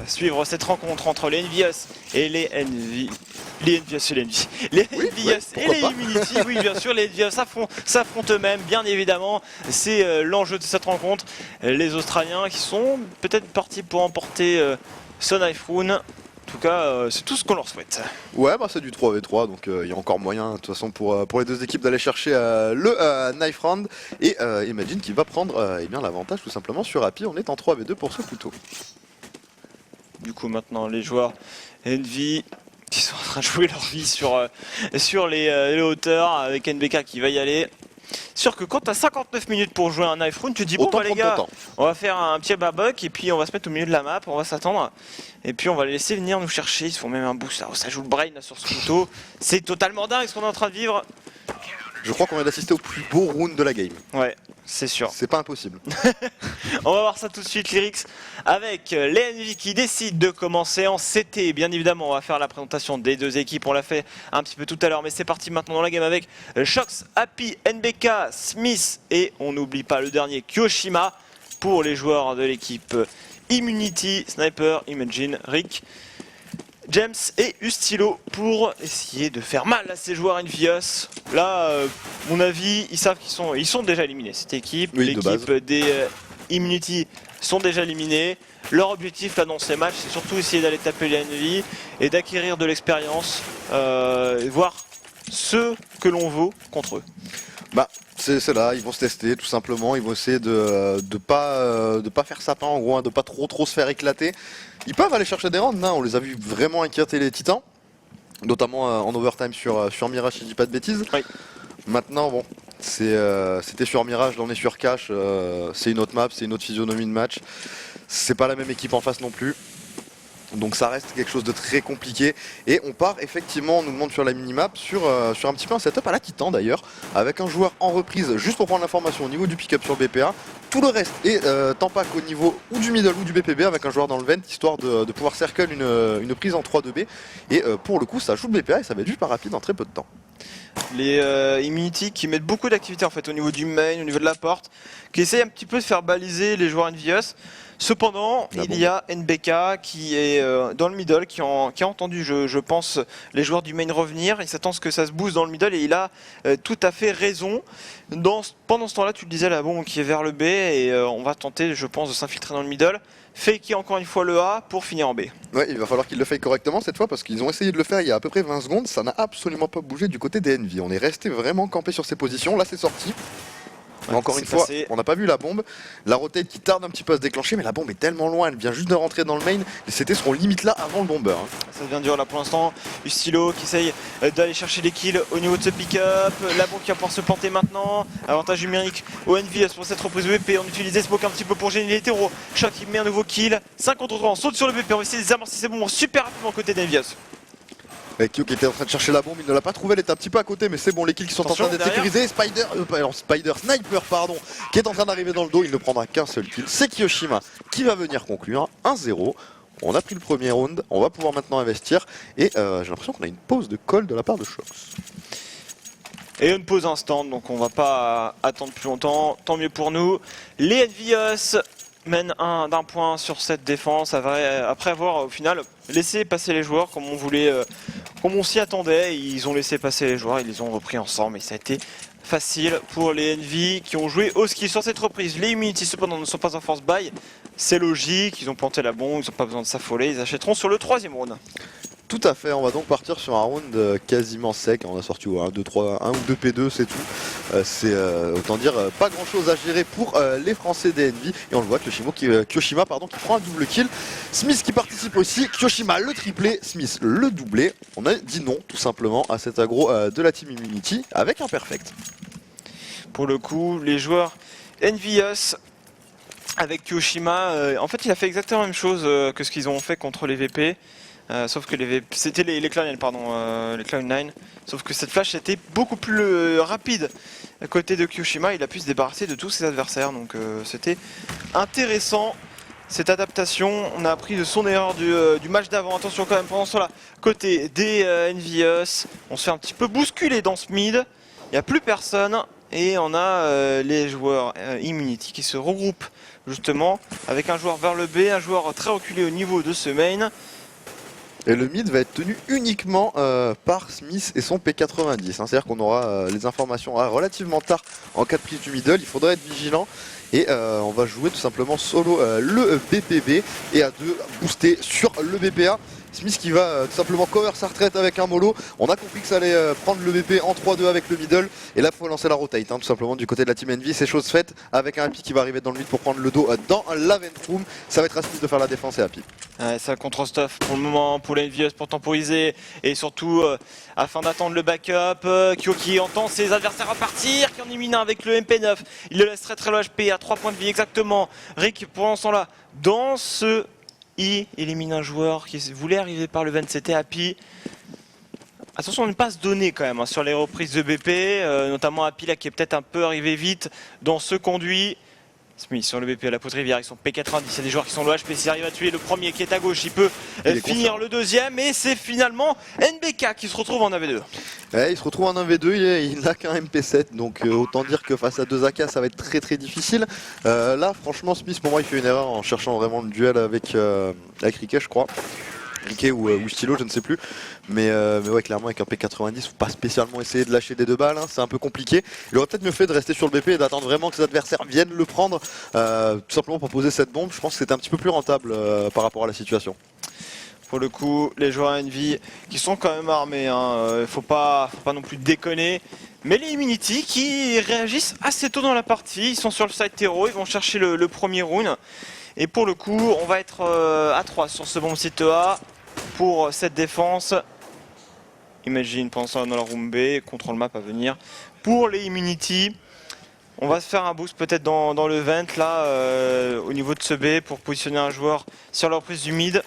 suivre cette rencontre entre les Envious et les Envious et les Immunity. Oui, bien sûr, les Envious s'affrontent eux-mêmes, bien évidemment. C'est l'enjeu de cette rencontre. Les Australiens qui sont peut-être partis pour emporter ce Knife Rune. En tout cas, c'est tout ce qu'on leur souhaite. Ouais, bah c'est du 3v3, donc il y a encore moyen de toute façon pour les deux équipes d'aller chercher le Knife Round. Et Imagine qui va prendre eh bien l'avantage tout simplement sur Happy. On est en 3v2 pour ce couteau. Du coup, maintenant, les joueurs Envy qui sont en train de jouer leur vie sur les hauteurs avec NBK qui va y aller. Sûr que quand tu as 59 minutes pour jouer un Knife Rune, tu te dis bon bah les gars, on va faire un petit barbecue et puis on va se mettre au milieu de la map, on va s'attendre et puis on va les laisser venir nous chercher. Ils se font même un boost là, ça joue le brain là, sur ce couteau. C'est totalement dingue ce qu'on est en train de vivre. Je crois qu'on vient d'assister au plus beau round de la game. Ouais, c'est sûr. C'est pas impossible. On va voir ça tout de suite, Lyrics, avec les Envy qui décident de commencer en CT. Bien évidemment, on va faire la présentation des deux équipes. On l'a fait un petit peu tout à l'heure, mais c'est parti maintenant dans la game avec Shox, Happy, NBK, Smith et on n'oublie pas le dernier Kyoshima pour les joueurs de l'équipe Immunity, Sniper, Imagine, Rick, James et Ustilo pour essayer de faire mal à ces joueurs Envious. Là, mon avis, ils savent qu'ils sont déjà éliminés. Cette équipe, oui, l'équipe des Immunity sont déjà éliminés. Leur objectif là dans ces matchs, c'est surtout essayer d'aller taper les Envy et d'acquérir de l'expérience, voir ce que l'on vaut contre eux. Bah, c'est là, ils vont se tester tout simplement, ils vont essayer de pas faire sapin en gros, hein, de pas trop se faire éclater. Ils peuvent aller chercher des rounds, hein, on les a vus vraiment inquiéter les Titans, notamment en overtime sur Mirage si je dis pas de bêtises. Oui. Maintenant bon, c'était sur Mirage, là on est sur Cash, c'est une autre map, c'est une autre physionomie de match. C'est pas la même équipe en face non plus. Donc ça reste quelque chose de très compliqué et on part effectivement, on nous montre sur la minimap sur un petit peu un setup à la Titan d'ailleurs, avec un joueur en reprise juste pour prendre l'information au niveau du pick-up sur le BPA. Tout le reste est tampac au niveau ou du middle ou du BPB avec un joueur dans le vent histoire de pouvoir circle une prise en 3-2B et pour le coup ça joue le BPA et ça va être juste pas rapide en très peu de temps. Les Immunity qui mettent beaucoup d'activité en fait au niveau du main, au niveau de la porte, qui essayent un petit peu de faire baliser les joueurs Envious. Cependant, il y a NBK qui est dans le middle, qui a entendu, je pense, les joueurs du main revenir. Il s'attend à ce que ça se booste dans le middle et il a tout à fait raison. Pendant ce temps-là, tu le disais, la bombe qui est vers le B et on va tenter, je pense, de s'infiltrer dans le middle. Faker encore une fois le A pour finir en B. Ouais, il va falloir qu'ils le fassent correctement cette fois parce qu'ils ont essayé de le faire il y a à peu près 20 secondes. Ça n'a absolument pas bougé du côté des Envy. On est resté vraiment campé sur ces positions. Là, c'est sorti. Mais encore une fois, on n'a pas vu la bombe. La rotate qui tarde un petit peu à se déclencher, mais la bombe est tellement loin, elle vient juste de rentrer dans le main. Les CT seront limite là avant le bomber. Ça devient dur là pour l'instant. Ustilo qui essaye d'aller chercher les kills au niveau de ce pick-up. La bombe qui va pouvoir se planter maintenant. Avantage numérique au Envy pour cette reprise de BP. On utilise les smokes un petit peu pour gêner les terreaux. Shock qui met un nouveau kill. 5 contre 3, on saute sur le BP. On va essayer de désamorcer ces bombes super rapidement côté d'Envy. Kyo qui était en train de chercher la bombe, il ne l'a pas trouvé, elle était un petit peu à côté, mais c'est bon, les kills qui sont en train d'être sécurisés. Sniper, qui est en train d'arriver dans le dos, il ne prendra qu'un seul kill. C'est Kyoshima qui va venir conclure 1-0. On a pris le premier round, on va pouvoir maintenant investir. Et j'ai l'impression qu'on a une pause de call de la part de Shox. Et une pause instant, donc on va pas attendre plus longtemps, tant mieux pour nous. Les Envious mènent d'un point sur cette défense après avoir au final laissé passer les joueurs comme on voulait, comme on s'y attendait. Ils ont laissé passer les joueurs, ils les ont repris ensemble et ça a été facile pour les Envy qui ont joué au ski sur cette reprise. Les Immunity cependant ne sont pas en force buy, c'est logique, ils ont planté la bombe, ils n'ont pas besoin de s'affoler, ils achèteront sur le troisième round. Tout à fait, on va donc partir sur un round quasiment sec. On a sorti 1 ou 2 P2, c'est tout. C'est autant dire pas grand chose à gérer pour les Français des Envy. Et on le voit, Kyoshima qui prend un double kill. Smith qui participe aussi, Kyoshima le triplé, Smith le doublé. On a dit non tout simplement à cet aggro de la team Immunity avec un perfect. Pour le coup, les joueurs Envious avec Kyoshima, en fait il a fait exactement la même chose que ce qu'ils ont fait contre les VP. Sauf que c'était les Cloud9, pardon, les Cloud9. Sauf que cette flash était beaucoup plus rapide. À côté de Kyoshima, il a pu se débarrasser de tous ses adversaires. Donc c'était intéressant cette adaptation. On a appris de son erreur du match d'avant. Attention quand même pendant ce temps-là. Côté des Envious, on se fait un petit peu bousculer dans ce mid. Il n'y a plus personne. et on a les joueurs Immunity qui se regroupent justement avec un joueur vers le B, un joueur très reculé au niveau de ce main. Et le mid va être tenu uniquement par Smith et son P90. C'est-à-dire qu'on aura les informations relativement tard en cas de prise du middle. Il faudra être vigilant. Et on va jouer tout simplement solo le BPB et à 2 booster sur le BPA. Smith qui va tout simplement cover sa retraite avec un mollo. On a compris que ça allait prendre le BP en 3-2 avec le middle. Et là il faut lancer la rotate tout simplement du côté de la team Envy. C'est chose faite avec un Happy qui va arriver dans le mid pour prendre le dos dans la vent room. Ça va être à Smith de faire la défense et Happy. Ouais, ça contre stuff pour le moment pour les Envious pour temporiser et surtout afin d'attendre le backup. Kyo qui entend ses adversaires repartir, qui en élimine un avec le MP9. Il le laisse très très low HP à 3 points de vie exactement. Rick pour l'instant là dans ce élimine un joueur qui voulait arriver par le 20, c'était Happy. Attention à ne pas se donner quand même sur les reprises de BP, notamment Happy là qui est peut-être un peu arrivé vite dans ce conduit. Smith sur le BP à la poutre rivière avec son P90, il y a des joueurs qui sont low HP, s'il arrive à tuer le premier qui est à gauche, il peut finir le deuxième et c'est finalement NBK qui se retrouve en AV2. Ouais, il se retrouve en 1v2, il n'a qu'un MP7, donc autant dire que face à 2 AK ça va être très très difficile. Là franchement Smith pour moi il fait une erreur en cherchant vraiment le duel avec Riquet je crois. Riquet ou Stylo, je ne sais plus. Mais ouais, clairement, avec un P90, faut pas spécialement essayer de lâcher des 2 balles. C'est un peu compliqué. Il aurait peut-être mieux fait de rester sur le BP et d'attendre vraiment que ses adversaires viennent le prendre. Tout simplement pour poser cette bombe. Je pense que c'était un petit peu plus rentable par rapport à la situation. Pour le coup, les joueurs Envy qui sont quand même armés. Faut pas non plus déconner. Mais les Immunity qui réagissent assez tôt dans la partie. Ils sont sur le side terreau. Ils vont chercher le premier round. Et pour le coup, on va être à 3 sur ce bomb site A pour cette défense. Imagine pensant dans la room B, contrôle map à venir. Pour les Immunity, on va se faire un boost peut-être dans le vent là, au niveau de ce B pour positionner un joueur sur leur prise du mid.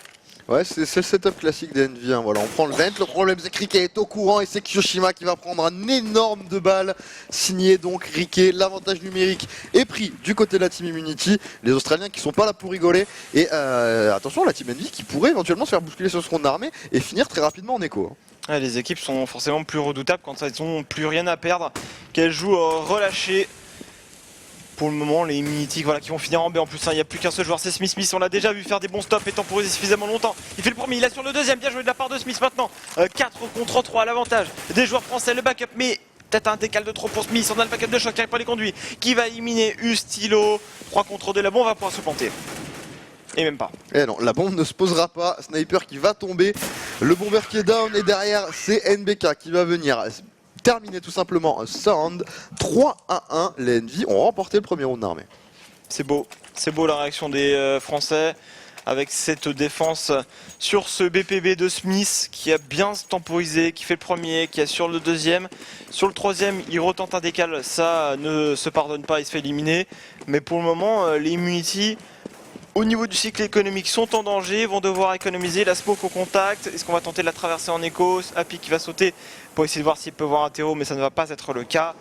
Ouais, c'est le setup classique des Envy. Voilà, on prend le vent. Le problème, c'est que Riquet est au courant et c'est Kyoshima qui va prendre un énorme 2 balles. Signé donc Riquet. L'avantage numérique est pris du côté de la team Immunity. Les Australiens qui sont pas là pour rigoler. Et attention, la team Envy qui pourrait éventuellement se faire bousculer sur ce round d'armée et finir très rapidement en écho. Ouais, les équipes sont forcément plus redoutables quand elles n'ont plus rien à perdre, qu'elles jouent relâchées. Pour le moment, les Immunity qui vont finir en B en plus. Il n'y a plus qu'un seul joueur, c'est Smith. Smith, on l'a déjà vu faire des bons stops et temporiser suffisamment longtemps. Il fait le premier, il assure le deuxième. Bien joué de la part de Smith maintenant. 4 contre 3 à l'avantage des joueurs français. Le backup, mais peut-être un décal de trop pour Smith. On a le backup de choc qui arrive pas les conduits. Qui va éliminer Ustilo. 3 contre 2, la bombe va pouvoir se planter. Et même pas. Et non, la bombe ne se posera pas. Sniper qui va tomber. Le bomber qui est down et derrière, c'est NBK qui va venir terminer tout simplement Sound 3-1. Les Envy ont remporté le premier round d'armée. C'est beau la réaction des Français avec cette défense sur ce BPB de Smith qui a bien temporisé, qui fait le premier, qui assure le deuxième. Sur le troisième, il retente un décal, ça ne se pardonne pas, il se fait éliminer. Mais pour le moment, les Immunity, au niveau du cycle économique, sont en danger, vont devoir économiser la smoke au contact. Est-ce qu'on va tenter de la traverser en écho? Happy qui va sauter pour essayer de voir s'il peut voir un terreau, mais ça ne va pas être le cas.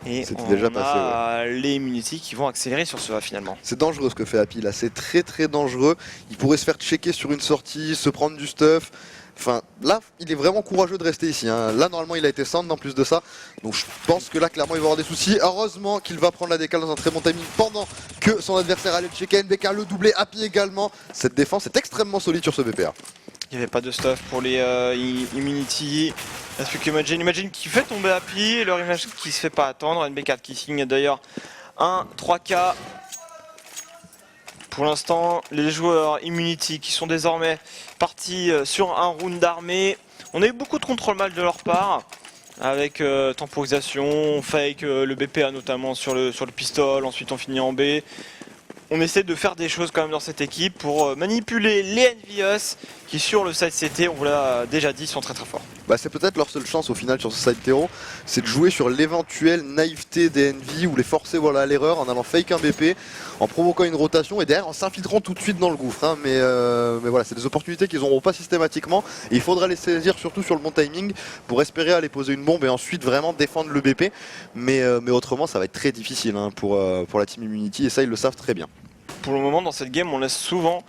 Et on déjà a passé, les Immunity qui vont accélérer sur ce A finalement. C'est dangereux ce que fait Happy là, c'est très très dangereux. Il pourrait se faire checker sur une sortie, se prendre du stuff. Enfin, là, il est vraiment courageux de rester ici. Là, normalement, il a été sound en plus de ça. Donc, je pense que là, clairement, il va avoir des soucis. Heureusement qu'il va prendre la décale dans un très bon timing pendant que son adversaire allait le checker. NBK le doublé, Happy également. Cette défense est extrêmement solide sur ce BPA. Il n'y avait pas de stuff pour les Immunity. Il reste plus qu'Imagine qui fait tomber Happy. Leur image qui se fait pas attendre. NB4 qui signe d'ailleurs un 3K. Pour l'instant, les joueurs Immunity qui sont désormais partis sur un round d'armée. On a eu beaucoup de contrôle mal de leur part. Avec temporisation, fake, le BPA notamment sur le pistol. Ensuite on finit en B. On essaie de faire des choses quand même dans cette équipe pour manipuler les Envious qui sur le side CT, on vous l'a déjà dit, sont très très forts. C'est peut-être leur seule chance au final sur ce side terreau, c'est de jouer sur l'éventuelle naïveté des Envy ou les forcer à l'erreur en allant fake un BP, en provoquant une rotation et derrière en s'infiltrant tout de suite dans le gouffre. Mais voilà, c'est des opportunités qu'ils n'auront pas systématiquement et il faudra les saisir surtout sur le bon timing pour espérer aller poser une bombe et ensuite vraiment défendre le BP. Mais autrement ça va être très difficile pour la team Immunity et ça ils le savent très bien. Pour le moment dans cette game on laisse souvent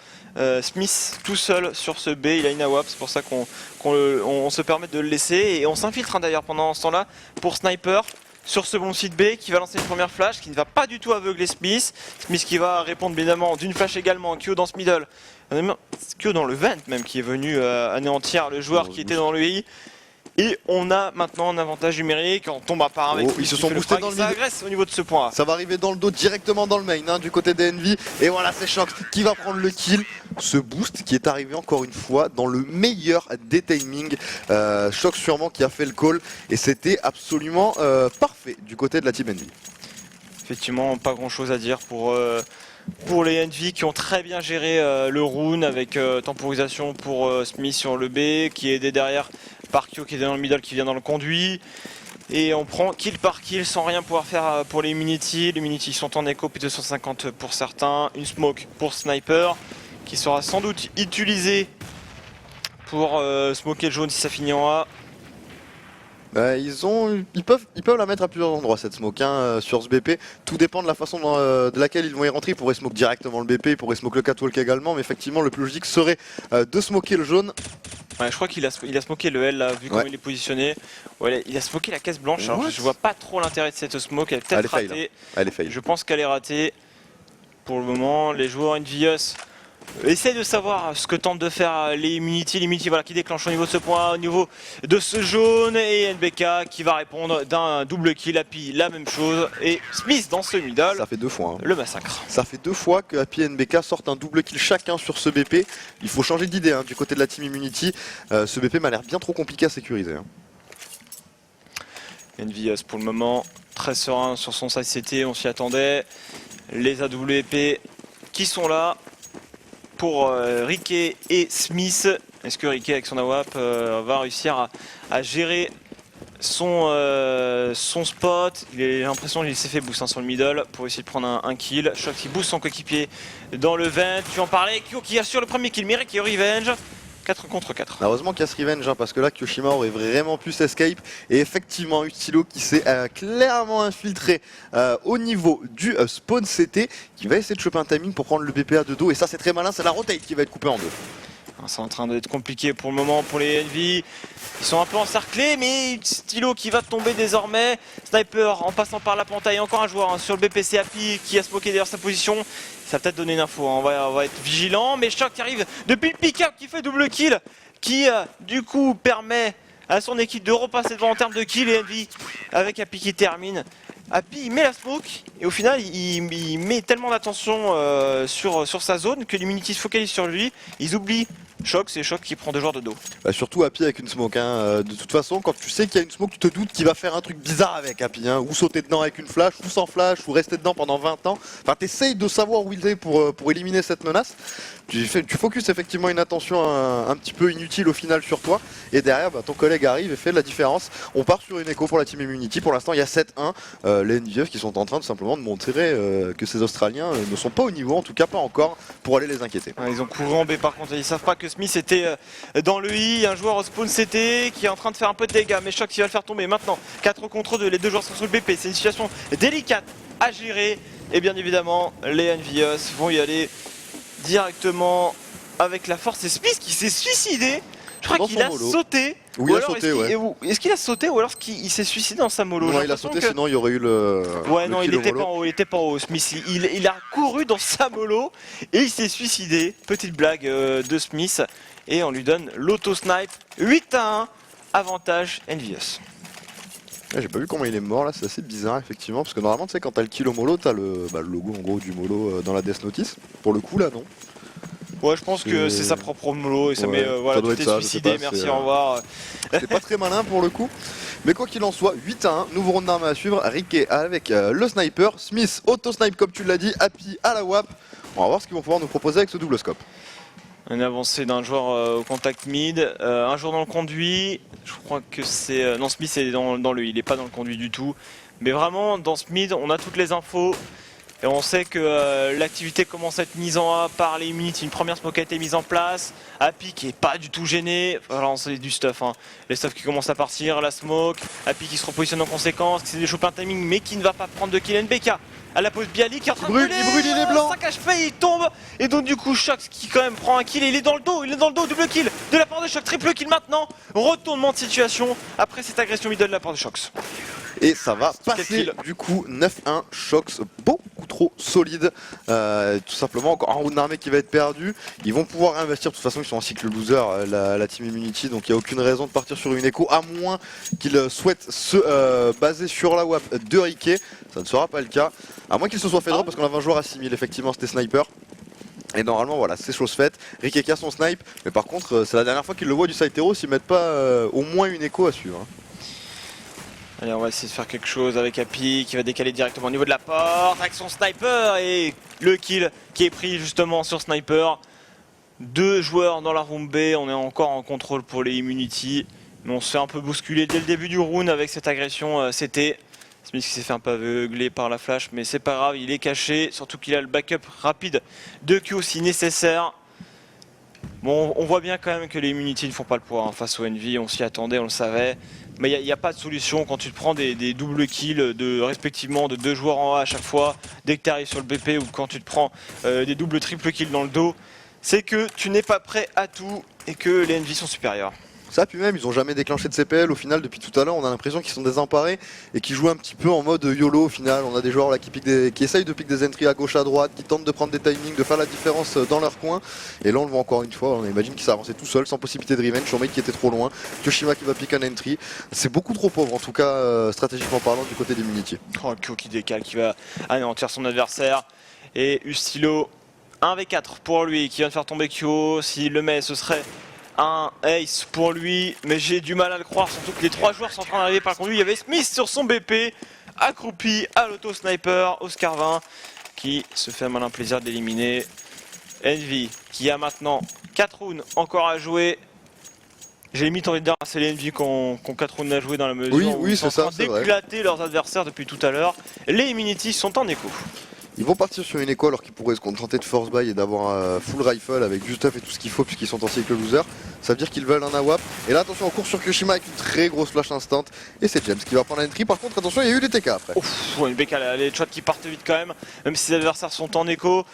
Smith tout seul sur ce B, il a une AWAP, c'est pour ça qu'on se permet de le laisser et on s'infiltre d'ailleurs pendant ce temps là pour Sniper sur ce bon site B qui va lancer une première flash qui ne va pas du tout aveugler Smith. Smith qui va répondre évidemment d'une flash également. Kyo dans ce middle. Kyo dans le vent même qui est venu anéantir le joueur qui était dans le I. Et on a maintenant un avantage numérique, on tombe à part avec ils se sont boostés dans le mid. Ça agresse au niveau de ce point. Ça va arriver dans le dos directement dans le main hein, du côté des Envy. Et voilà, c'est Shox qui va prendre le kill. Ce boost qui est arrivé encore une fois dans le meilleur des timings. Shox sûrement qui a fait le call. Et c'était absolument parfait du côté de la team Envy. Effectivement, pas grand chose à dire pour les Envy qui ont très bien géré le rune avec temporisation pour Smith sur le B qui est aidé derrière par Kyo qui est dans le middle qui vient dans le conduit. Et on prend kill par kill sans rien pouvoir faire pour les Immunity. Les Immunity sont en écho P250 pour certains. Une smoke pour Sniper qui sera sans doute utilisée pour smoker le jaune si ça finit en A. Ils peuvent la mettre à plusieurs endroits cette smoke hein, sur ce BP. Tout dépend de la façon de laquelle ils vont y rentrer. Ils pourraient smoke directement le BP, ils pourraient smoke le catwalk également. Mais effectivement le plus logique serait de smoker le jaune. Ouais, je crois qu'il a smoké le L là, vu comment il est positionné. Ouais, il a smoké la case blanche. Alors je vois pas trop l'intérêt de cette smoke. Elle est peut-être ratée. Fail, hein. Elle est fail. Je pense qu'elle est ratée. Pour le moment, les joueurs Envious essaye de savoir ce que tentent de faire les Immunity. Voilà, qui déclenche au niveau de ce point, au niveau de ce jaune. Et NBK qui va répondre d'un double kill. Happy, la même chose. Et Smith dans ce middle. Ça fait 2 fois. Hein. Le massacre. Ça fait 2 fois que Happy et NBK sortent un double kill chacun sur ce BP. Il faut changer d'idée hein, du côté de la team Immunity. Ce BP m'a l'air bien trop compliqué à sécuriser. Hein. Envious pour le moment très serein sur son side CT. On s'y attendait. Les AWP qui sont là pour Ricky et Smith. Est-ce que Ricky avec son AWAP va réussir à gérer son spot? J'ai l'impression qu'il s'est fait boost hein, sur le middle pour essayer de prendre un kill. Shox qui booste son coéquipier dans le vent. Tu en parlais, Kyo qui assure le premier kill. Mire qui est revenge. 4 contre 4. Heureusement qu'il y a ce revenge hein, parce que là Kyoshima aurait vraiment pu s'escape. Et effectivement Utilo qui s'est clairement infiltré au niveau du spawn CT qui va essayer de choper un timing pour prendre le BPA de dos. Et ça c'est très malin, c'est la rotate qui va être coupée en deux. C'est en train d'être compliqué pour le moment pour les Envy. Ils sont un peu encerclés, mais Stylo qui va tomber désormais. Sniper en passant par la pantaille. Encore un joueur hein, sur le BPC Happy qui a smoké d'ailleurs sa position. Ça va peut-être donner une info, hein. on va être vigilant. Mais Shox qui arrive depuis le pick-up qui fait double kill. Qui du coup permet à son équipe de repasser devant en termes de kill. Et Envy avec Happy qui termine. Happy il met la smoke et au final il met tellement d'attention sur sa zone que l'Immunity se focalise sur lui. Ils oublient Shox, c'est Shox qui prend 2 joueurs de dos. Surtout Happy avec une smoke. Hein. De toute façon, quand tu sais qu'il y a une smoke, tu te doutes qu'il va faire un truc bizarre avec Happy. Hein. Ou sauter dedans avec une flash, ou sans flash, ou rester dedans pendant 20 ans. Enfin, t'essayes de savoir où il est pour éliminer cette menace. Tu focus effectivement une attention un petit peu inutile au final sur toi. Et derrière, ton collègue arrive et fait la différence. On part sur une écho pour la team Immunity. Pour l'instant, il y a 7-1. Les Envious qui sont en train tout simplement de montrer que ces Australiens ne sont pas au niveau, en tout cas pas encore, pour aller les inquiéter. Ils ont couru en B par contre, ils savent pas que Smith était dans le I, un joueur au spawn CT qui est en train de faire un peu de dégâts, mais Shox il va le faire tomber maintenant. 4 contre 2, les 2 joueurs sont sur le BP, c'est une situation délicate à gérer. Et bien évidemment, les Envious vont y aller directement avec la force. Et Smith qui s'est suicidé. Je crois qu'il a sauté. Oui, il a sauté, ouais. Est-ce qu'il a sauté ou alors il s'est suicidé dans sa mollo? Non, il a sauté, sinon il y aurait eu le. Ouais, non, il était pas en haut, il était pas en haut. Smith, il a couru dans sa mollo et il s'est suicidé. Petite blague de Smith. Et on lui donne l'auto-snipe. 8-1, avantage Envious. J'ai pas vu comment il est mort là, c'est assez bizarre effectivement. Parce que normalement, tu sais, quand t'as le kill au mollo, t'as le logo en gros du mollo dans la Death Notice. Pour le coup, là, non. Ouais, je pense que c'est sa propre mollo et ça met voilà, tout est suicidé, merci, au revoir. C'est pas très malin pour le coup. Mais quoi qu'il en soit, 8-1, nouveau round d'armes à suivre. Ricky avec le sniper, Smith auto-snipe comme tu l'as dit, Happy à la WAP. On va voir ce qu'ils vont pouvoir nous proposer avec ce double scope. Une avancée d'un joueur au contact mid, un joueur dans le conduit. Je crois que c'est. Non, Smith est dans le. Il est pas dans le conduit du tout. Mais vraiment, dans ce mid, on a toutes les infos. Et on sait que l'activité commence à être mise en A par les Immunity. Une première smoke a été mise en place. Happy qui est pas du tout gêné. Alors c'est du stuff. Hein. Les stuff qui commencent à partir. La smoke. Happy qui se repositionne en conséquence. Qui s'est déchopé un timing mais qui ne va pas prendre de kill. NBK à la pause Bialy qui est en train de brûler. Il brûle, il est blanc. 5 HP, il tombe. Et donc du coup Shox qui quand même prend un kill. Et il est dans le dos. Il est dans le dos. Double kill de la part de Shox. Triple kill maintenant. Retournement de situation après cette agression middle de la part de Shox. et ça va passer du coup 9-1. Shox beaucoup trop solide, tout simplement encore un round d'armée qui va être perdu. Ils vont pouvoir réinvestir, de toute façon ils sont en cycle loser la team Immunity, donc il n'y a aucune raison de partir sur une écho à moins qu'ils souhaitent se baser sur la WAP de Riquet. Ça ne sera pas le cas, à moins qu'il se soit fait drop parce qu'on avait un joueur à 6000, effectivement c'était sniper. Et normalement voilà, c'est chose faite. Riquet qui a son snipe, mais par contre c'est la dernière fois qu'il le voit du side hero s'ils mettent pas au moins une écho à suivre. Allez, on va essayer de faire quelque chose avec Happy qui va décaler directement au niveau de la porte avec son sniper et le kill qui est pris justement sur sniper. 2 joueurs dans la room B, on est encore en contrôle pour les Immunity, mais on se fait un peu bousculer dès le début du round avec cette agression CT. Smith qui s'est fait un peu aveugler par la flash, mais c'est pas grave, il est caché, surtout qu'il a le backup rapide de Q si nécessaire. Bon, on voit bien quand même que les Immunity ne font pas le poids face au Envy, on s'y attendait, on le savait. Mais il n'y a pas de solution quand tu te prends des doubles kills respectivement de 2 joueurs en A à chaque fois, dès que tu arrives sur le BP, ou quand tu te prends des doubles triple kills dans le dos, c'est que tu n'es pas prêt à tout et que les Envy sont supérieurs. Ça, puis même, ils ont jamais déclenché de CPL au final depuis tout à l'heure. On a l'impression qu'ils sont désemparés et qu'ils jouent un petit peu en mode YOLO au final. On a des joueurs là qui essayent de piquer des entries à gauche à droite, qui tentent de prendre des timings, de faire la différence dans leur coin. Et là, on le voit encore une fois. On imagine qu'ils s'est avancé tout seul, sans possibilité de revenge. Showmate qui était trop loin. Kyoshima qui va piquer un entry. C'est beaucoup trop pauvre, en tout cas, stratégiquement parlant, du côté d'Immunity. Oh, Kyo qui décale, qui va anéantir son adversaire. Et Ustilo, 1v4 pour lui, qui vient de faire tomber Kyo. S'il le met, ce serait un ace pour lui, mais j'ai du mal à le croire, surtout que les 3 joueurs sont en train d'arriver par contre lui. Il y avait Smith sur son BP, accroupi à l'auto-sniper, Oscar 20, qui se fait un malin plaisir d'éliminer Envy, qui a maintenant 4 rounds encore à jouer. J'ai limite envie de dire c'est les Envy qui ont 4 rounds à jouer dans la mesure où ils sont en train d'éclater leurs adversaires depuis tout à l'heure. Les Immunity sont en écho. Ils vont partir sur une écho alors qu'ils pourraient se contenter de force buy et d'avoir un full rifle avec du stuff et tout ce qu'il faut puisqu'ils sont en cycle loser. Ça veut dire qu'ils veulent un AWAP. Et là attention, on court sur Kyoshima avec une très grosse flash instant. Et c'est James qui va prendre la entry. Par contre attention, il y a eu des TK après. Ouf, une BK, les shots qui partent vite quand même si les adversaires sont en écho.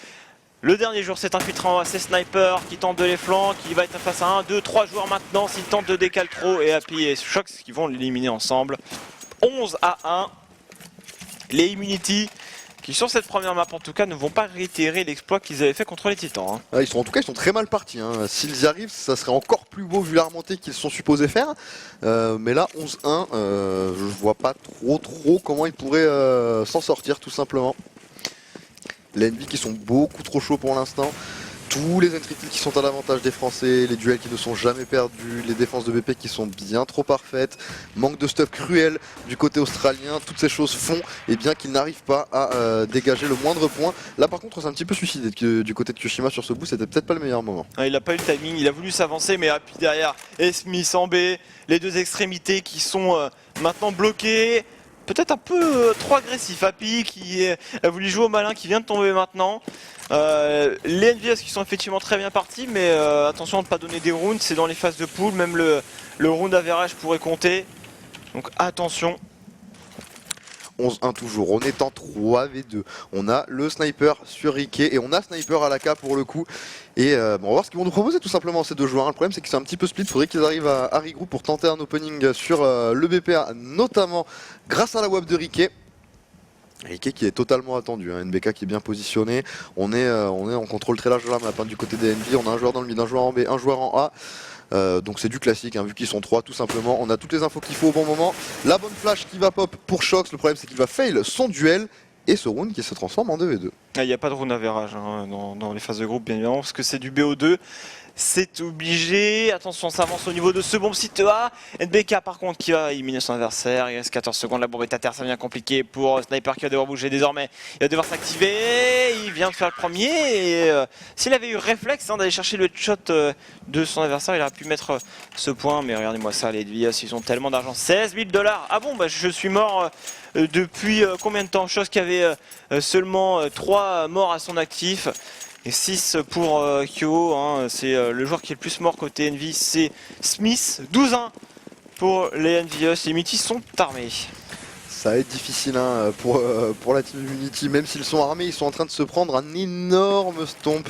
Le dernier joueur s'est infiltré en c'est Sniper qui tente de les flancs, qui va être face à 1, 2, 3 joueurs maintenant. S'ils tentent de décaler trop, et Happy et Shox qui vont l'éliminer ensemble. 11-1. Les Immunity qui sur cette première map en tout cas ne vont pas réitérer l'exploit qu'ils avaient fait contre les Titans. Ah, en tout cas ils sont très mal partis. S'ils y arrivent, ça serait encore plus beau vu la remontée qu'ils sont supposés faire. Mais là 11-1, je vois pas trop comment ils pourraient s'en sortir tout simplement. Les Envy qui sont beaucoup trop chauds pour l'instant. Tous les entry kills qui sont à l'avantage des Français, les duels qui ne sont jamais perdus, les défenses de BP qui sont bien trop parfaites, manque de stuff cruel du côté australien, toutes ces choses font bien qu'ils n'arrivent pas à dégager le moindre point. Là par contre c'est un petit peu suicidé du côté de Kyoshima sur ce bout, c'était peut-être pas le meilleur moment. Il n'a pas eu le timing, il a voulu s'avancer mais Happy derrière et Smith en B, les 2 extrémités qui sont maintenant bloquées. Peut-être un peu trop agressif, Happy qui a voulu jouer au malin, qui vient de tomber maintenant. Les NVS qui sont effectivement très bien partis, mais attention à ne pas donner des rounds, c'est dans les phases de pool, même le round average pourrait compter. Donc attention. 11-1 toujours, on est en 3v2. On a le sniper sur Riquet et on a sniper à la K pour le coup. Et bon, on va voir ce qu'ils vont nous proposer tout simplement ces 2 joueurs. Le problème c'est qu'ils sont un petit peu split, il faudrait qu'ils arrivent à regroup pour tenter un opening sur le BPA, notamment grâce à la WAP de Riquet. Riquet qui est totalement attendu, NBK qui est bien positionné. On est en contrôle très large de la map du côté des NV. On a un joueur dans le mid, un joueur en B, un joueur en A. Donc c'est du classique, vu qu'ils sont 3 tout simplement. On a toutes les infos qu'il faut au bon moment. La bonne flash qui va pop pour Shox. Le problème c'est qu'il va fail son duel. Et ce round qui se transforme en 2v2. Il n'y a pas de round average dans les phases de groupe bien évidemment parce que c'est du BO2. C'est obligé, attention on s'avance au niveau de ce bombe site A. NBK par contre qui va éliminer son adversaire, il reste 14 secondes, la bombe est à terre, ça devient compliqué pour Sniper qui va devoir bouger désormais. Il va devoir s'activer, il vient de faire le premier et s'il avait eu réflexe d'aller chercher le shot de son adversaire, il aurait pu mettre ce point. Mais regardez-moi ça, les Dvias, ils ont tellement d'argent, 16 000 $. Ah bon, bah je suis mort depuis combien de temps? Chose qui avait seulement 3 morts à son actif. Et 6 pour Kyo, c'est le joueur qui est le plus mort côté Envy, c'est Smith. 12-1 pour les Envious, les Immunity sont armés. Ça va être difficile pour la team Immunity, même s'ils sont armés, ils sont en train de se prendre un énorme stomp,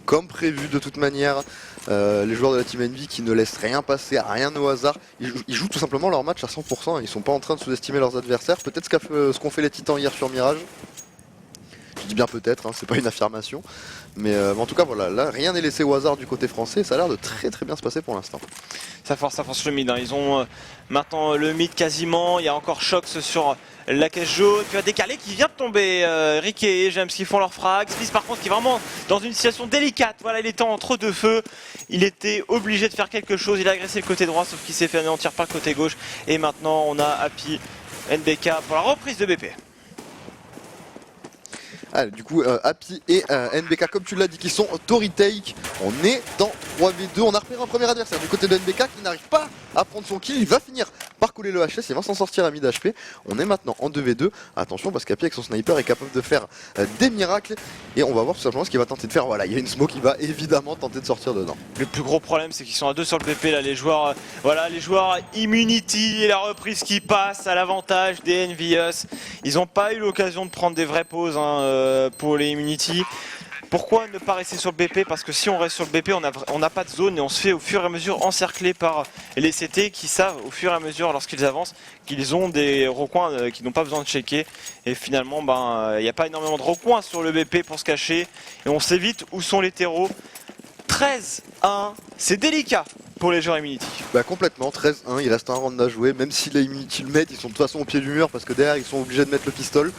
comme prévu de toute manière. Les joueurs de la team Envy qui ne laissent rien passer, rien au hasard. Ils jouent tout simplement leur match à 100%. Ils sont pas en train de sous-estimer leurs adversaires. Peut-être ce qu'ont fait les Titans hier sur Mirage. Je dis bien peut-être, hein, c'est pas une affirmation. Mais en tout cas, voilà, là, rien n'est laissé au hasard du côté français. Ça a l'air de très bien se passer pour l'instant. Ça force le mid. Hein. Ils ont maintenant le mid quasiment. Il y a encore Shox sur la caisse jaune. Tu as décalé qui vient de tomber. Ricky et James qui font leur frag. Smith par contre qui est vraiment dans une situation délicate. Voilà, il était entre deux feux. Il était obligé de faire quelque chose. Il a agressé le côté droit sauf qu'il s'est fait anéantir par le côté gauche. Et maintenant on a Happy, NBK pour la reprise de BP. Allez, du coup, Happy et NBK, comme tu l'as dit, qui sont Tori Take. On est dans 3v2. On a repéré un premier adversaire du côté de NBK qui n'arrive pas à prendre son kill. Il va finir par couler le HS. Il va s'en sortir à mid HP. On est maintenant en 2v2. Attention parce qu'Happy avec son sniper est capable de faire des miracles. Et on va voir tout simplement ce qu'il va tenter de faire. Voilà, il y a une smoke qui va évidemment tenter de sortir dedans. Le plus gros problème, c'est qu'ils sont à 2 sur le BP. Là, les joueurs, voilà, les joueurs Immunity et la reprise qui passe à l'avantage des Envious. Ils n'ont pas eu l'occasion de prendre des vraies pauses. Hein, pour les Immunity. Pourquoi ne pas rester sur le BP? Parce que si on reste sur le BP, on n'a pas de zone et on se fait au fur et à mesure encercler par les CT qui savent au fur et à mesure lorsqu'ils avancent qu'ils ont des recoins qui n'ont pas besoin de checker. Et finalement, il n'y a pas énormément de recoins sur le BP pour se cacher. Et on sait vite où sont les terreaux. 13-1, c'est délicat pour les joueurs Immunity. Bah complètement, 13-1, il reste un round à jouer, même si les Immunity le mettent, ils sont de toute façon au pied du mur parce que derrière ils sont obligés de mettre le pistol.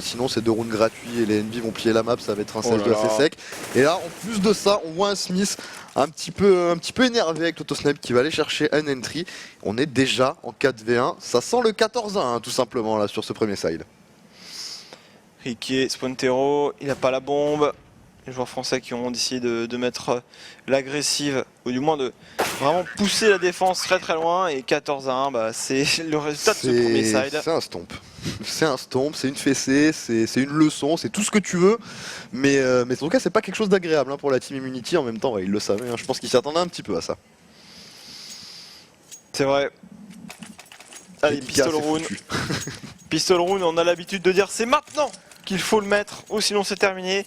Sinon c'est 2 rounds gratuits et les Envy vont plier la map, ça va être un sèche de assez sec. Et là en plus de ça, on voit un Smith un petit peu énervé avec l'autosnipe qui va aller chercher un entry. On est déjà en 4v1, ça sent le 14-1 hein, tout simplement là sur ce premier side. Ricky, Spontero, il n'a pas la bombe. Les joueurs français qui ont décidé de mettre l'agressive, ou du moins de vraiment pousser la défense très loin. Et 14-1, c'est le résultat de ce premier side. C'est un stomp. C'est un stomp, c'est une fessée, c'est une leçon, c'est tout ce que tu veux. Mais en tout cas, c'est pas quelque chose d'agréable hein, pour la team Immunity. En même temps, ouais, ils le savaient. Hein, je pense qu'ils s'y attendaient un petit peu à ça. C'est vrai. Allez, Pistol Rune. Pistol Rune, on a l'habitude de dire c'est maintenant qu'il faut le mettre, ou sinon c'est terminé.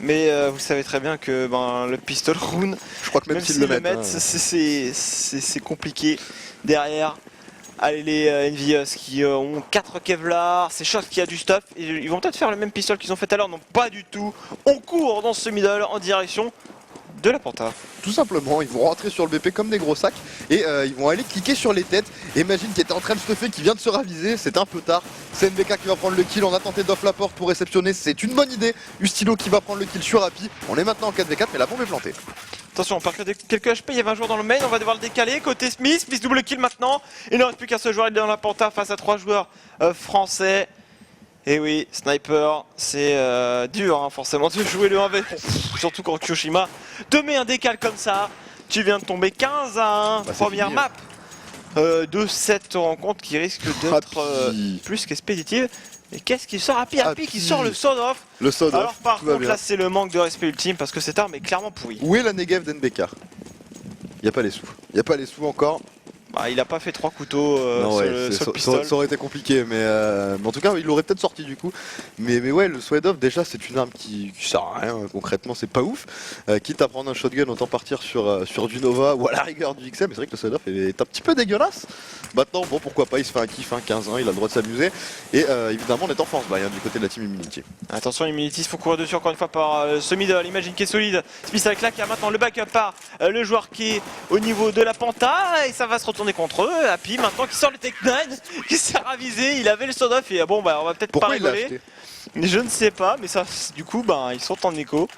Mais vous savez très bien que le Pistol Rune, je crois que même s'ils le mettent, hein, c'est compliqué derrière. Allez, les Envious qui ont 4 Kevlar, c'est Shox qui a du stuff. Et ils vont peut-être faire le même pistol qu'ils ont fait tout à l'heure, non pas du tout. On court dans ce middle en direction de la Panta. Tout simplement, ils vont rentrer sur le BP comme des gros sacs et ils vont aller cliquer sur les têtes. Imagine qui était en train de stuffer, qui vient de se raviser, c'est un peu tard. C'est NBK qui va prendre le kill, on a tenté d'off la porte pour réceptionner, c'est une bonne idée. Ustilo qui va prendre le kill sur Happy. On est maintenant en 4v4 mais la bombe est plantée. Attention, on perd que quelques HP, il y avait un joueur dans le main, on va devoir le décaler. Côté Smith, Smith double kill maintenant. Il ne reste plus qu'un seul joueur, il est dans la Panta face à 3 joueurs français. Et oui, Sniper, c'est dur hein, forcément de jouer le 1v, surtout quand Kyoshima te met un décal comme ça. Tu viens de tomber 15-1, première fini, map de cette rencontre qui risque d'être plus qu'expéditive. Et qu'est-ce qui sort? Happy qui sort le Sword Off. Le Sword Off. Alors par contre là c'est le manque de respect ultime parce que cette arme est clairement pourrie. Où est la Negev d'NBK? Il n'y a pas les sous. Il n'y a pas les sous encore. Il a pas fait 3 couteaux sur le pistol. Ça aurait été compliqué, mais en tout cas il l'aurait peut-être sorti du coup. Mais ouais, le Sword Off déjà c'est une arme qui sert à rien concrètement, c'est pas ouf. Quitte à prendre un shotgun, autant partir sur du Nova ou à la rigueur du XM. Mais c'est vrai que le Sword Off est un petit peu dégueulasse. Maintenant, bon pourquoi pas, il se fait un kiff, 15-1, il a le droit de s'amuser. Et évidemment on est en force du côté de la team Immunity. Attention, Immunity, il faut courir dessus encore une fois par ce middle, Imagine qui est solide. Smith avec là qui a maintenant le backup par le joueur qui est au niveau de la Panta. Et ça va se retourner contre eux. Happy maintenant qui sort le Tech 9, qui s'est ravisé, il avait le Sword Off et on va peut-être pas rigoler. Je ne sais pas, mais ça, du coup, ils sont en écho.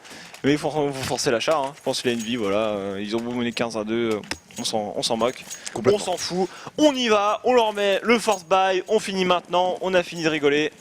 Mais il faut forcer l'achat, hein. Je pense que les Envy, voilà, ils ont mené 15-2, on s'en moque, on s'en fout, on y va, on leur met le force buy, on finit maintenant, on a fini de rigoler.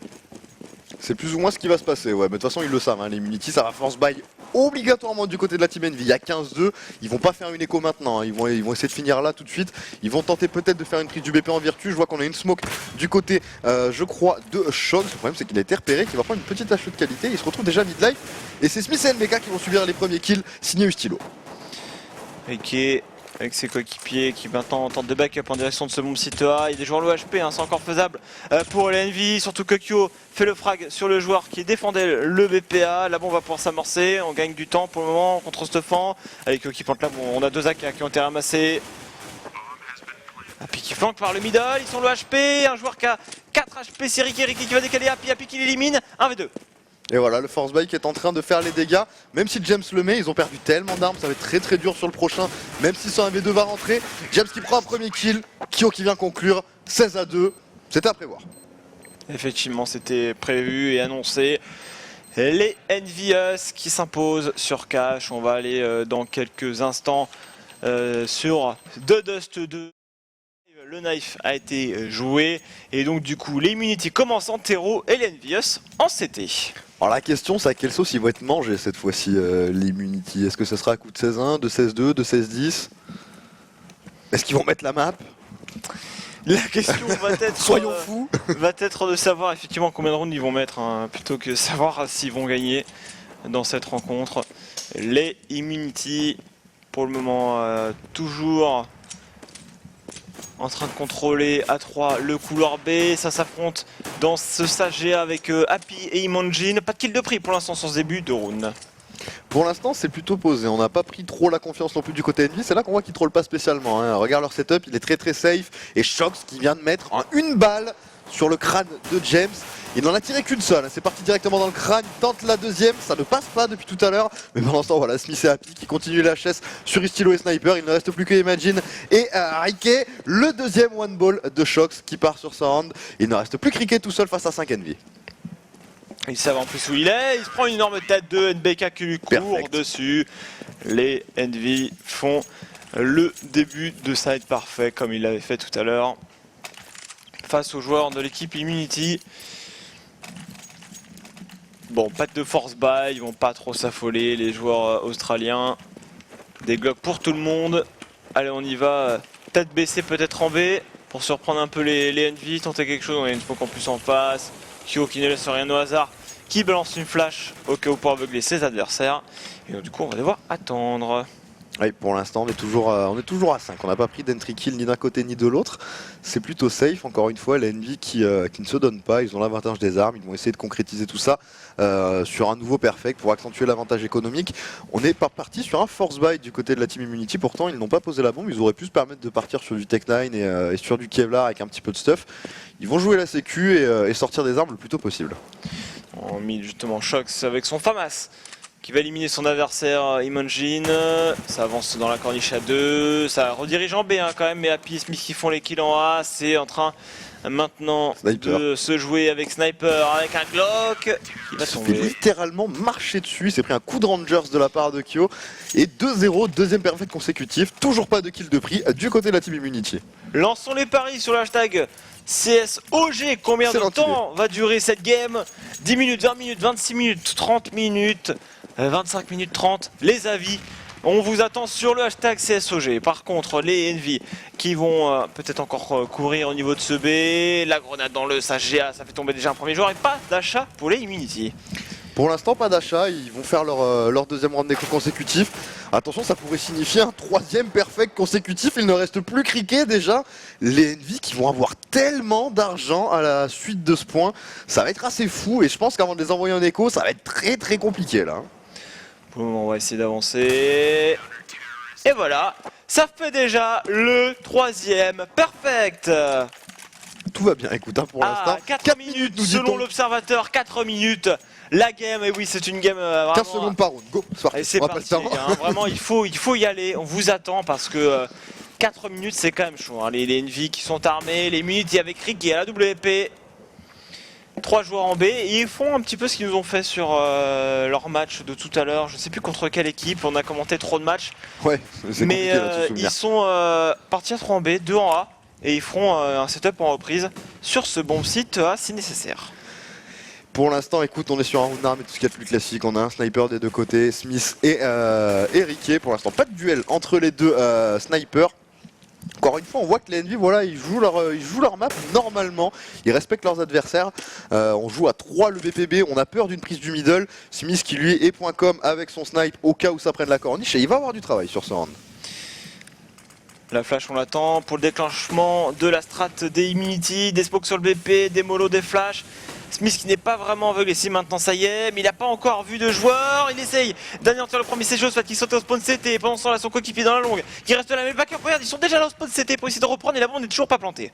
C'est plus ou moins ce qui va se passer, ouais, mais de toute façon ils le savent, hein, les Immunity, ça va force buy obligatoirement du côté de la team Envy. Il y a 15-2, ils vont pas faire une écho maintenant, hein. Ils vont essayer de finir là tout de suite. Ils vont tenter peut-être de faire une prise du BP en vertu. Je vois qu'on a une smoke du côté, je crois, de Shox. Le problème c'est qu'il a été repéré, qu'il va prendre une petite HE de qualité. Il se retrouve déjà mid-life et c'est Smith et NBK qui vont subir les premiers kills, signé Ustilo. Et qui est avec ses coéquipiers qui maintenant tentent de backup en direction de ce bomb site A. Il y a des joueurs l'OHP, hein, c'est encore faisable pour les NV, surtout que Kyo fait le frag sur le joueur qui défendait le BPA. La bombe va pouvoir s'amorcer, on gagne du temps pour le moment contre Stefan. Avec Kyo qui plante là, bon, on a 2 AK qui ont été ramassés. Happy qui flanque par le middle, ils sont le HP, un joueur qui a 4 HP, c'est Ricky qui va décaler Happy, Happy qui l'élimine, 1v2. Et voilà, le force buy qui est en train de faire les dégâts. Même si James le met, ils ont perdu tellement d'armes, ça va être très dur sur le prochain. Même si son 1v2 va rentrer. James qui prend un premier kill, Kyo qui vient conclure, 16-2, c'était à prévoir. Effectivement, c'était prévu et annoncé. Les Envious qui s'imposent sur Cash. On va aller dans quelques instants sur The Dust 2. Le knife a été joué et donc du coup l'Immunity commence en terreau et les Envious en CT. Alors la question c'est à quelle sauce ils vont être mangés cette fois-ci l'Immunity. Est-ce que ça sera à coup de 16-1, de 16-2, de 16-10? Est-ce qu'ils vont mettre la map? La question va être soyons fous, va être de savoir effectivement combien de rounds ils vont mettre, hein, plutôt que savoir s'ils vont gagner dans cette rencontre. Les Immunity pour le moment toujours en train de contrôler à 3 le couloir B. Ça s'affronte dans ce SAG avec Happy et Imanjin. Pas de kill de prix pour l'instant sur ce début de round. Pour l'instant c'est plutôt posé, on n'a pas pris trop la confiance non plus du côté Envy, c'est là qu'on voit qu'ils trollent pas spécialement, hein. Regarde leur setup, il est très safe, et Shox qui vient de mettre en une balle sur le crâne de James. Il n'en a tiré qu'une seule, c'est parti directement dans le crâne, il tente la deuxième, ça ne passe pas depuis tout à l'heure, mais pendant ce temps voilà, Smith et Happy qui continuent la chasse sur Istilo et Sniper, il ne reste plus que Imagine et Rike, le deuxième one ball de Shox qui part sur sa hand, il ne reste plus que Rike tout seul face à 5 Envy. Il savent en plus où il est, il se prend une énorme tête de NBK qui lui court dessus. Les Envy font le début de side parfait comme il l'avait fait tout à l'heure face aux joueurs de l'équipe Immunity. Bon, pas de force buy, ils vont pas trop s'affoler les joueurs australiens. Des glocks pour tout le monde. Allez, on y va, tête baissée peut-être en B pour surprendre un peu les Envy, tenter quelque chose. On a une smoke en plus en face. Kyo qui ne laisse rien au hasard, qui balance une flash au cas où pour aveugler ses adversaires. Et donc du coup on va devoir attendre. Oui, pour l'instant on est toujours à 5, on n'a pas pris d'entry kill ni d'un côté ni de l'autre. C'est plutôt safe, encore une fois, la Envy qui ne se donne pas, ils ont l'avantage des armes, ils vont essayer de concrétiser tout ça sur un nouveau perfect pour accentuer l'avantage économique. On est parti sur un force buy du côté de la team Immunity, pourtant ils n'ont pas posé la bombe, ils auraient pu se permettre de partir sur du Tech9 et sur du Kevlar avec un petit peu de stuff. Ils vont jouer la sécu et sortir des armes le plus tôt possible. On a mis justement Shox avec son FAMAS qui va éliminer son adversaire Imanjin. Ça avance dans la corniche à 2, ça redirige en B hein, quand même, mais Happy et Smith qui font les kills en A, c'est en train maintenant de se jouer avec Sniper, avec un Glock qui va tomber. Il fait littéralement marcher dessus, il s'est pris un coup de Rangers de la part de Kyo et 2-0, deuxième perfect consécutif, toujours pas de kill de prix du côté de la team Immunity. Lançons les paris sur le hashtag CSOG. Combien de temps va durer cette game? 10 minutes, 20 minutes, 26 minutes, 30 minutes, 25 minutes 30, les avis. On vous attend sur le hashtag CSOG. Par contre, les Envy qui vont peut-être encore courir au niveau de ce B. La grenade dans le SAGA, ça fait tomber déjà un premier joueur et pas d'achat pour les Immunity. Pour l'instant, pas d'achat, ils vont faire leur deuxième round d'écho consécutif. Attention, ça pourrait signifier un troisième perfect consécutif, il ne reste plus que Rike déjà. Les Envy qui vont avoir tellement d'argent à la suite de ce point, ça va être assez fou et je pense qu'avant de les envoyer en écho, ça va être très compliqué là. Pour le moment, on va essayer d'avancer. Et voilà, ça fait déjà le troisième perfect. Tout va bien, écoute, hein, pour l'instant. 4 minutes, selon l'observateur, 4 minutes. La game, et oui, c'est une game vraiment... 15 secondes par round, go, c'est parti. Et c'est parti, les gars, hein, vraiment, il faut y aller. On vous attend parce que 4 minutes, c'est quand même chaud. Hein. Les Envy qui sont armés, les minutes avec Rick qui est à la WP. 3 joueurs en B, et ils font un petit peu ce qu'ils nous ont fait sur leur match de tout à l'heure. Je sais plus contre quelle équipe, on a commenté trop de matchs. Ouais, c'est mais ils sont partis à 3 en B, 2 en A, et ils feront un setup en reprise sur ce bon site A si nécessaire. Pour l'instant, écoute, on est sur un round arm et tout ce qu'il y a de plus classique. On a un sniper des deux côtés, Smith et Rike. Pour l'instant, pas de duel entre les deux snipers. Encore une fois, on voit que les Envy, voilà, ils jouent leur map normalement, ils respectent leurs adversaires. On joue à 3 le BPB, on a peur d'une prise du middle. Smith qui lui est .com avec son snipe au cas où ça prenne la corniche et il va avoir du travail sur ce round. La flash on l'attend pour le déclenchement de la strat des Immunity, des smokes sur le BP, des molos, des flashs. Smith qui n'est pas vraiment aveugle ici maintenant, ça y est, mais il n'a pas encore vu de joueur. Il essaye d'anéantir le premier CG, soit qu'il saute au spawn CT. Pendant ce temps là, son coéquipier dans la longue qui reste là, mais backer, regarde, ils sont déjà là au spawn CT pour essayer de reprendre et là-bas on n'est toujours pas planté.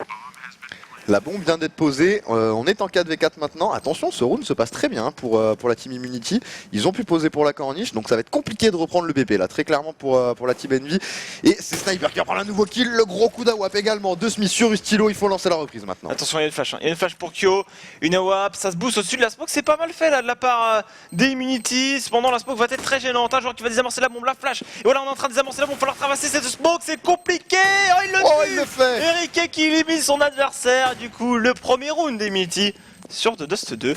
La bombe vient d'être posée, on est en 4v4 maintenant. Attention, ce round se passe très bien pour la team Immunity. Ils ont pu poser pour la corniche, donc ça va être compliqué de reprendre le BP là, très clairement pour la team Envy. Et c'est Sniper qui reprend un nouveau kill, le gros coup d'AWAP également de Smith sur Ustilo. Il faut lancer la reprise maintenant. Attention, il y a une flash, hein. Il y a une flash pour Kyo, une AWAP, ça se booste au-dessus de la smoke, c'est pas mal fait là de la part des Immunity. Cependant, la smoke va être très gênante. Un joueur qui va désamorcer la bombe, la flash. Et voilà, on est en train de désamorcer la bombe, il va falloir traverser cette smoke, c'est compliqué. Oh, il le fait. Eric qui élimine son adversaire, du coup, le premier round des Immunity sur The Dust 2.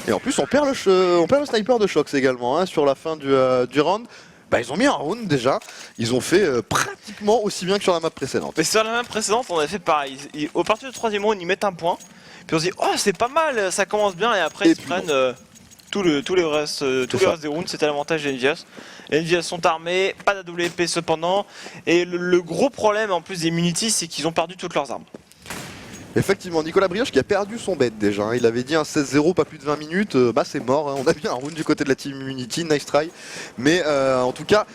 Et en plus on perd le sniper de Shox également hein, sur la fin du round. Bah, ils ont mis un round déjà, ils ont fait pratiquement aussi bien que sur la map précédente. Mais sur la map précédente on avait fait pareil, au partir du troisième round ils mettent un point, puis on se dit oh c'est pas mal, ça commence bien et après ils se prennent tous les restes des rounds. C'était l'avantage des Envious. Les Envious sont armés, pas d'AWP cependant, et le gros problème en plus des Immunity c'est qu'ils ont perdu toutes leurs armes. Effectivement, Nicolas Brioche qui a perdu son bet déjà, hein. Il avait dit un 16-0, pas plus de 20 minutes, bah c'est mort, hein. On a bien un round du côté de la team Immunity, nice try. Mais en tout cas,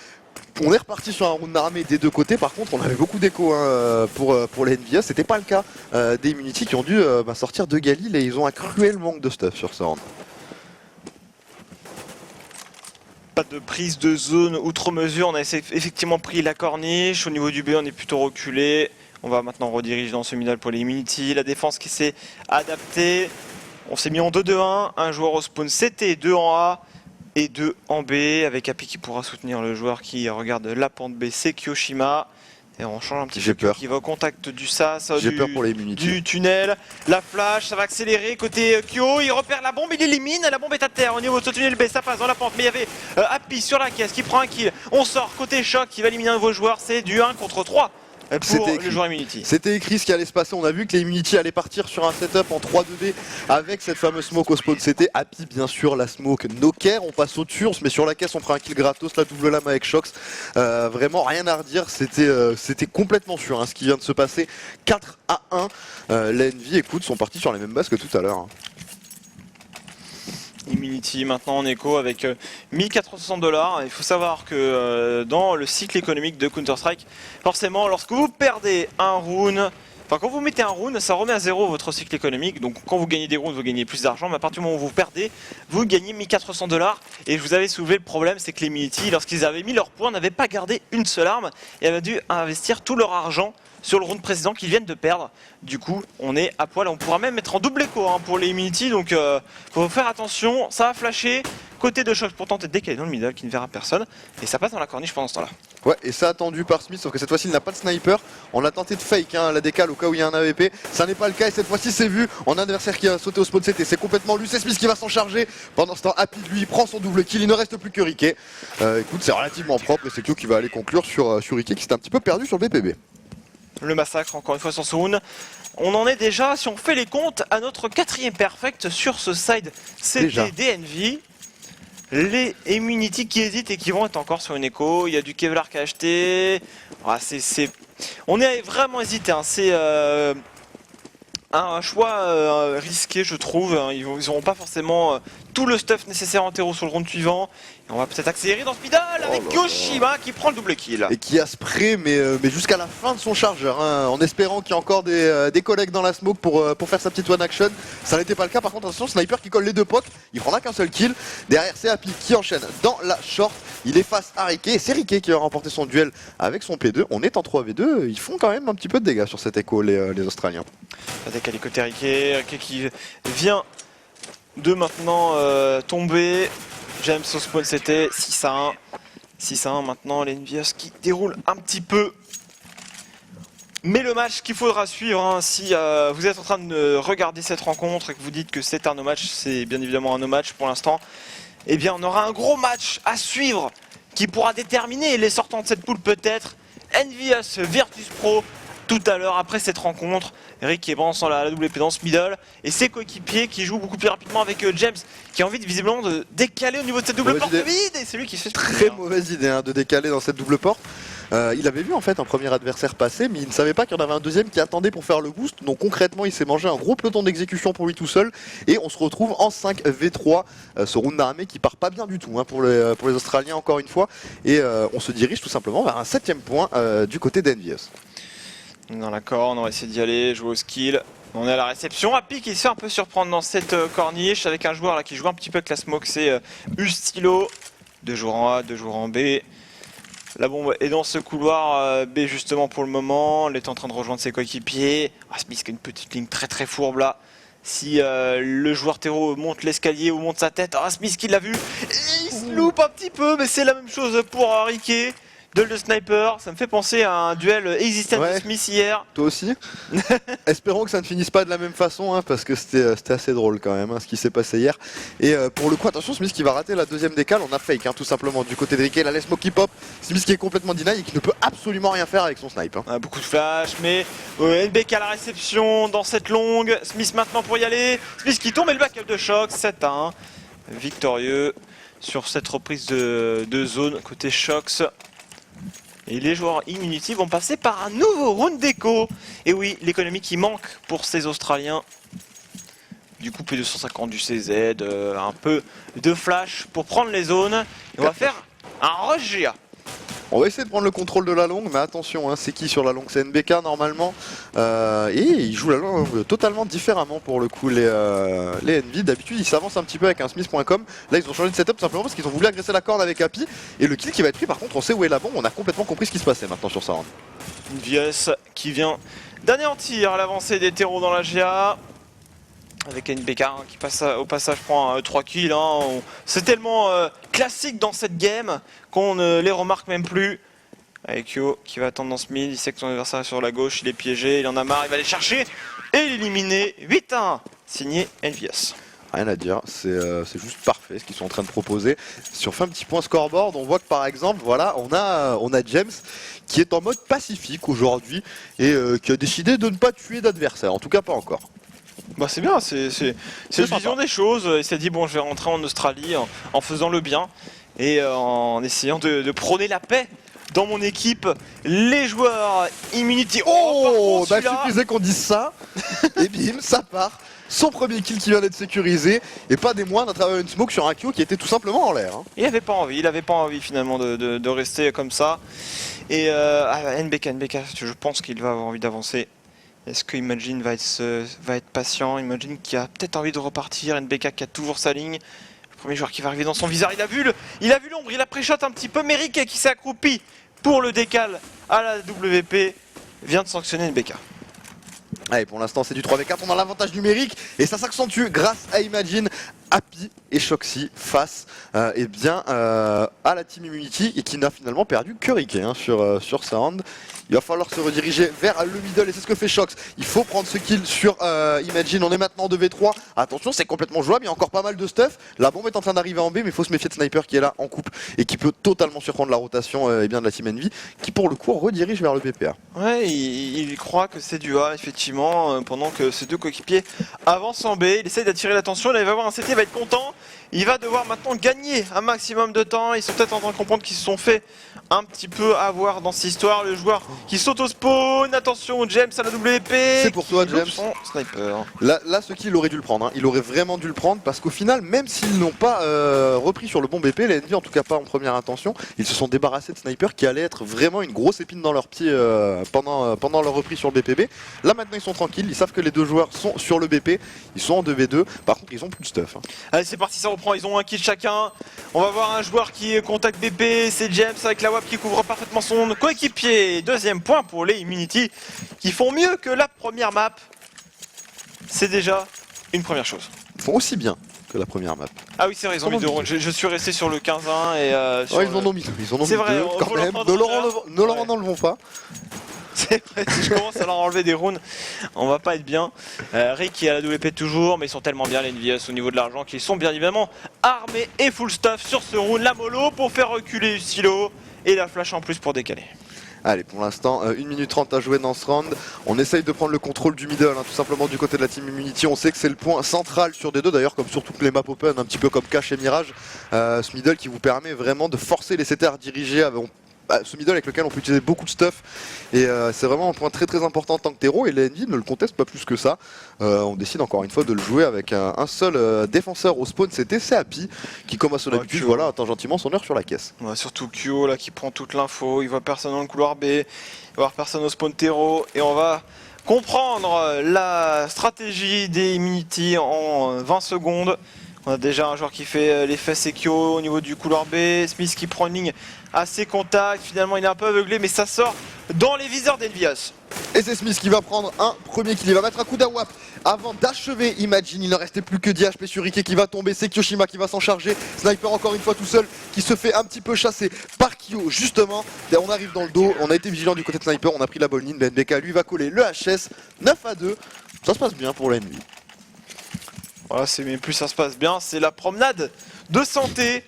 on est reparti sur un round armé des deux côtés. Par contre, on avait beaucoup d'écho hein, pour les Nvidia. C'était pas le cas des Immunity qui ont dû sortir de Galil et ils ont un cruel manque de stuff sur ce round. Pas de prise de zone outre mesure, on a effectivement pris la corniche. Au niveau du B, on est plutôt reculé. On va maintenant rediriger dans ce middle pour les Immunity. La défense qui s'est adaptée. On s'est mis en 2-2-1. Un joueur au spawn CT, 2 en A et 2 en B. Avec Happy qui pourra soutenir le joueur qui regarde la pente B, c'est Kyoshima. Et on change un petit peu qui va au contact du SAS, J'ai peur pour les Immunity. Du tunnel. La flash, ça va accélérer côté Kyo. Il repère la bombe, il élimine. La bombe est à terre au niveau de ce tunnel B. Ça passe dans la pente. Mais il y avait Happy sur la caisse qui prend un kill. On sort côté Choc qui va éliminer un nouveau joueur. C'est du 1 contre 3. Pour le joueur Immunity. C'était écrit ce qui allait se passer. On a vu que les Immunity allaient partir sur un setup en 3-2D avec cette fameuse smoke au spawn. C'était Happy, bien sûr, la smoke no care. On passe au-dessus, on se met sur la caisse, on prend un kill gratos, la double lame avec Shox. Vraiment rien à redire. C'était complètement sûr hein, ce qui vient de se passer. 4-1. Les Envy, écoute, sont partis sur les mêmes bases que tout à l'heure. Hein. Immunity maintenant en écho avec 1460 $. Il faut savoir que dans le cycle économique de Counter-Strike, forcément lorsque vous perdez un round, enfin quand vous mettez un round, ça remet à zéro votre cycle économique. Donc quand vous gagnez des rounds, vous gagnez plus d'argent, mais à partir du moment où vous perdez, vous gagnez 1400 $. Et je vous avais soulevé le problème, c'est que les Immunity, lorsqu'ils avaient mis leur point, n'avaient pas gardé une seule arme et avaient dû investir tout leur argent sur le round précédent qu'ils viennent de perdre. Du coup on est à poil, on pourra même mettre en double écho hein, pour les Immunity, donc faut faire attention, ça va flasher côté de Choc pour tenter de décaler dans le middle qui ne verra personne et ça passe dans la corniche pendant ce temps là. Ouais, et ça attendu par Smith, sauf que cette fois-ci il n'a pas de sniper. On a tenté de fake hein, la décale au cas où il y a un AWP, ça n'est pas le cas et cette fois-ci c'est vu. On a un adversaire qui a sauté au spawn CT, c'est complètement lui, c'est Smith qui va s'en charger. Pendant ce temps, Happy lui prend son double kill, il ne reste plus que Riké. Écoute, c'est relativement propre et c'est Kyo qui va aller conclure sur Riké qui s'était un petit peu perdu sur le BPB. Le massacre encore une fois sur ce round. On en est déjà, si on fait les comptes, à notre 4ème perfect sur ce side CT DNV. Les Immunity qui hésitent et qui vont être encore sur une écho. Il y a du Kevlar qui a acheté. Ah, on est vraiment hésité. Hein. C'est un choix risqué, je trouve. Ils n'auront pas forcément tout le stuff nécessaire en terreau sur le round suivant. Et on va peut-être accélérer dans ce middle avec Kyoshima qui prend le double kill. Et qui a spray, mais jusqu'à la fin de son chargeur, hein, en espérant qu'il y a encore des collègues dans la smoke pour faire sa petite one action. Ça n'était pas le cas. Par contre, attention, Sniper qui colle les deux pocs. Il prendra qu'un seul kill. Derrière, c'est Happy qui enchaîne dans la short. Il est face à Riké. Et c'est Riké qui a remporté son duel avec son P2. On est en 3v2. Ils font quand même un petit peu de dégâts sur cet écho, les Australiens. Décalé côté Riké qui vient de maintenant tomber. James au spawn c'était 6-1. 6-1 maintenant les Envious qui déroulent un petit peu. Mais le match qu'il faudra suivre, hein, si vous êtes en train de regarder cette rencontre et que vous dites que c'est un no match, c'est bien évidemment un no match pour l'instant. Eh bien on aura un gros match à suivre qui pourra déterminer les sortants de cette poule peut-être. Envious Virtus Pro tout à l'heure après cette rencontre. Eric qui est branchant la WP dans ce middle et ses coéquipiers qui jouent beaucoup plus rapidement avec James qui a envie visiblement de décaler au niveau de cette double porte vide et c'est lui qui fait très mauvaise idée hein, de décaler dans cette double porte. Il avait vu en fait un premier adversaire passer, mais il ne savait pas qu'il y en avait un deuxième qui attendait pour faire le boost. Donc concrètement, il s'est mangé un gros peloton d'exécution pour lui tout seul. Et on se retrouve en 5v3, ce round d'armée qui part pas bien du tout pour les Australiens encore une fois. Et on se dirige tout simplement vers un 7ème point du côté d'Envious. Dans la corne, on va essayer d'y aller, jouer au skill. On est à la réception. Happy qui se fait un peu surprendre dans cette corniche avec un joueur là qui joue un petit peu avec la smoke, c'est Ustilo. 2 joueurs en A, 2 joueurs en B. La bombe est dans ce couloir B justement pour le moment. Elle est en train de rejoindre ses coéquipiers. Smith qui a une petite ligne très fourbe là. Si le joueur terreau monte l'escalier ou monte sa tête, Smith qui l'a vu. Et il se loupe un petit peu, mais c'est la même chose pour Ricky. Duel de sniper, ça me fait penser à un duel existant de Smith hier. Toi aussi. Espérons que ça ne finisse pas de la même façon, parce que c'était assez drôle quand même ce qui s'est passé hier. Et pour le coup, attention, Smith qui va rater la deuxième décale, on a fake tout simplement du côté de Ricky, la smoke qui pop. Smith qui est complètement deny et qui ne peut absolument rien faire avec son snipe. Beaucoup de flash, mais NBK à la réception dans cette longue. Smith maintenant pour y aller. Smith qui tombe et le backup de choc, 7-1. Victorieux sur cette reprise de zone côté Shox. Et les joueurs Immunity vont passer par un nouveau round d'écho. Et oui, l'économie qui manque pour ces Australiens. Du coup, P250 du CZ, un peu de flash pour prendre les zones. Et on va faire un rush GA. On va essayer de prendre le contrôle de la longue, mais attention, c'est qui sur la longue? C'est NBK normalement. Et ils jouent la longue totalement différemment pour le coup, les Envy. D'habitude, ils s'avancent un petit peu avec un Smith.com. Là, ils ont changé de setup simplement parce qu'ils ont voulu agresser la corde avec Happy. Et le kill qui va être pris, par contre, on sait où est la bombe. On a complètement compris ce qui se passait maintenant sur ça. Envious qui vient d'anéantir l'avancée des terreaux dans la GA. Avec NBK qui passe au passage prend 3 kills. C'est tellement classique dans cette game qu'on ne les remarque même plus. Avec Yo qui va attendre dans ce mid, il sait que son adversaire est sur la gauche, il est piégé, il en a marre, il va aller chercher et l'éliminer. 8-1, signé Envious. Rien à dire, c'est juste parfait ce qu'ils sont en train de proposer. Si on fait un petit point scoreboard, on voit que par exemple, voilà, on a James qui est en mode pacifique aujourd'hui et qui a décidé de ne pas tuer d'adversaire, en tout cas pas encore. Bah c'est bien, c'est une vision des choses. Il s'est dit bon, je vais rentrer en Australie en faisant le bien et en essayant de prôner la paix dans mon équipe. Les joueurs Immunity. Oh, bah suffisait qu'on dise ça et bim, ça part. Son premier kill qui vient d'être sécurisé et pas des moindres à travers une smoke sur un Kyo qui était tout simplement en l'air. Il avait pas envie finalement de rester comme ça. Et NBK, je pense qu'il va avoir envie d'avancer. Est-ce que Imagine va être patient? Imagine qui a peut-être envie de repartir. NBK qui a toujours sa ligne. Le premier joueur qui va arriver dans son viseur, il a vu l'ombre, il a pré-shot un petit peu. Merrick qui s'est accroupi pour le décal à la WP vient de sanctionner NBK. Allez, pour l'instant c'est du 3v4, on a l'avantage numérique et ça s'accentue grâce à Imagine, Happy et Shoxy face à la Team Immunity et qui n'a finalement perdu que Ricky sur sa round. Il va falloir se rediriger vers le middle et c'est ce que fait Shox. Il faut prendre ce kill sur Imagine, on est maintenant en 2v3. Attention, c'est complètement jouable, il y a encore pas mal de stuff. La bombe est en train d'arriver en B, mais il faut se méfier de Sniper qui est là en coupe et qui peut totalement surprendre la rotation de la Team Envy qui pour le coup redirige vers le BPA. Ouais, il croit que c'est du A effectivement, pendant que ses deux coéquipiers avancent en B. Il essaie d'attirer l'attention, là il va avoir un CT, il va être content. Il va devoir maintenant gagner un maximum de temps. Ils sont peut-être en train de comprendre qu'ils se sont fait un petit peu avoir dans cette histoire. Le joueur qui s'auto-spawn. Attention, James à la WP. C'est pour toi, James. Sniper. Là, ce kill, il aurait dû le prendre. Il aurait vraiment dû le prendre parce qu'au final, même s'ils n'ont pas repris sur le bon BP, les Envy, en tout cas pas en première intention, ils se sont débarrassés de Sniper qui allait être vraiment une grosse épine dans leurs pieds pendant leur reprise sur le BPB. Là, maintenant, ils sont tranquilles. Ils savent que les deux joueurs sont sur le BP. Ils sont en 2v2. Par contre, ils ont plus de stuff. Allez, c'est parti, ça reprend. Ils ont un kill chacun. On va voir un joueur qui contacte BP. C'est James avec la WAP qui couvre parfaitement son coéquipier. Deuxième point pour les Immunity qui font mieux que la première map. C'est déjà une première chose. Ils font aussi bien que la première map. Ah oui, c'est vrai, ils ont mis deux rounds. Je suis resté sur le 15-1 et ils en ont mis deux. Ils en ont mis vrai, deux quand même. Ne leur en enlevons pas. C'est vrai, si je commence à leur enlever des rounds, on va pas être bien. Rick qui est à la WP toujours, mais ils sont tellement bien les Envious au niveau de l'argent qu'ils sont bien évidemment armés et full stuff sur ce round. La mollo pour faire reculer Silo et la flash en plus pour décaler. Allez, pour l'instant, 1 minute 30 à jouer dans ce round. On essaye de prendre le contrôle du middle, tout simplement du côté de la Team Immunity. On sait que c'est le point central sur des deux, d'ailleurs, comme sur toutes les maps open, un petit peu comme Cache et Mirage. Ce middle qui vous permet vraiment de forcer les CT à diriger ce middle avec lequel on peut utiliser beaucoup de stuff. Et c'est vraiment un point très très important en tant que terreau. Et l'Envy ne le conteste pas plus que ça. On décide encore une fois de le jouer avec un seul défenseur au spawn. C'est Happy qui, comme à son habitude, voilà, attend gentiment son heure sur la caisse. Ouais, surtout Kyo là qui prend toute l'info. Il voit personne dans le couloir B. Il va voir personne au spawn terreau. Et on va comprendre la stratégie des Immunity en 20 secondes. On a déjà un joueur qui fait les fesses et Kyo au niveau du couloir B. Smith qui prend une ligne à ses contacts. Finalement, il est un peu aveuglé, mais ça sort dans les viseurs d'Envious. Et c'est Smith qui va prendre un premier kill. Il va mettre un coup d'AWAP avant d'achever Imagine. Il ne restait plus que 10 HP sur Rike qui va tomber. C'est Kyoshima qui va s'en charger. Sniper encore une fois tout seul qui se fait un petit peu chasser par Kyo. Justement, on arrive dans le dos. On a été vigilant du côté de Sniper. On a pris la bonne ligne. BNBK lui va coller le HS. 9-2. Ça se passe bien pour l'ennemi. Voilà, mais plus ça se passe bien, c'est la promenade de santé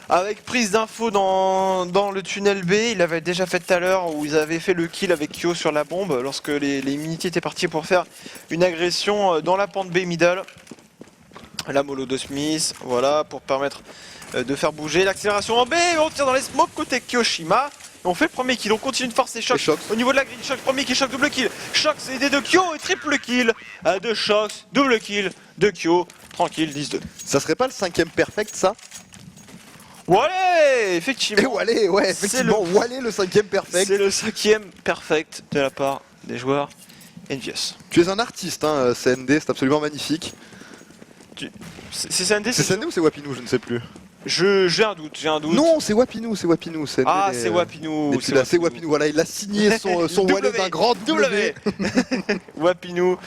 avec prise d'infos dans le tunnel B. Il avait déjà fait tout à l'heure où ils avaient fait le kill avec Kyo sur la bombe lorsque les Immunity étaient partis pour faire une agression dans la pente B middle. La mollo de Smith, voilà, pour permettre de faire bouger l'accélération en B. On tire dans les smokes côté Kyoshima. Et on fait le premier kill, on continue de forcer Shox au niveau de la green. Shox premier kill, Shox double kill. Shox aidé de Kyo et triple kill de Shox, double kill de Kyo. Tranquille, 10-2. Ça serait pas le 5ème perfect ça? Wallé, effectivement. Et Wallé, ouais, effectivement, Wallé le 5ème perfect. C'est le 5ème perfect de la part des joueurs Envious. Tu es un artiste, hein, CND, c'est absolument magnifique. C'est CND? C'est CND ou c'est Wapinou, je ne sais plus. J'ai un doute, Non, c'est Wapinou, c'est Wapinou. Ah, c'est Wapinou. C'est Wapinou, voilà, il a signé son Wallé d'un grand W. Wapinou,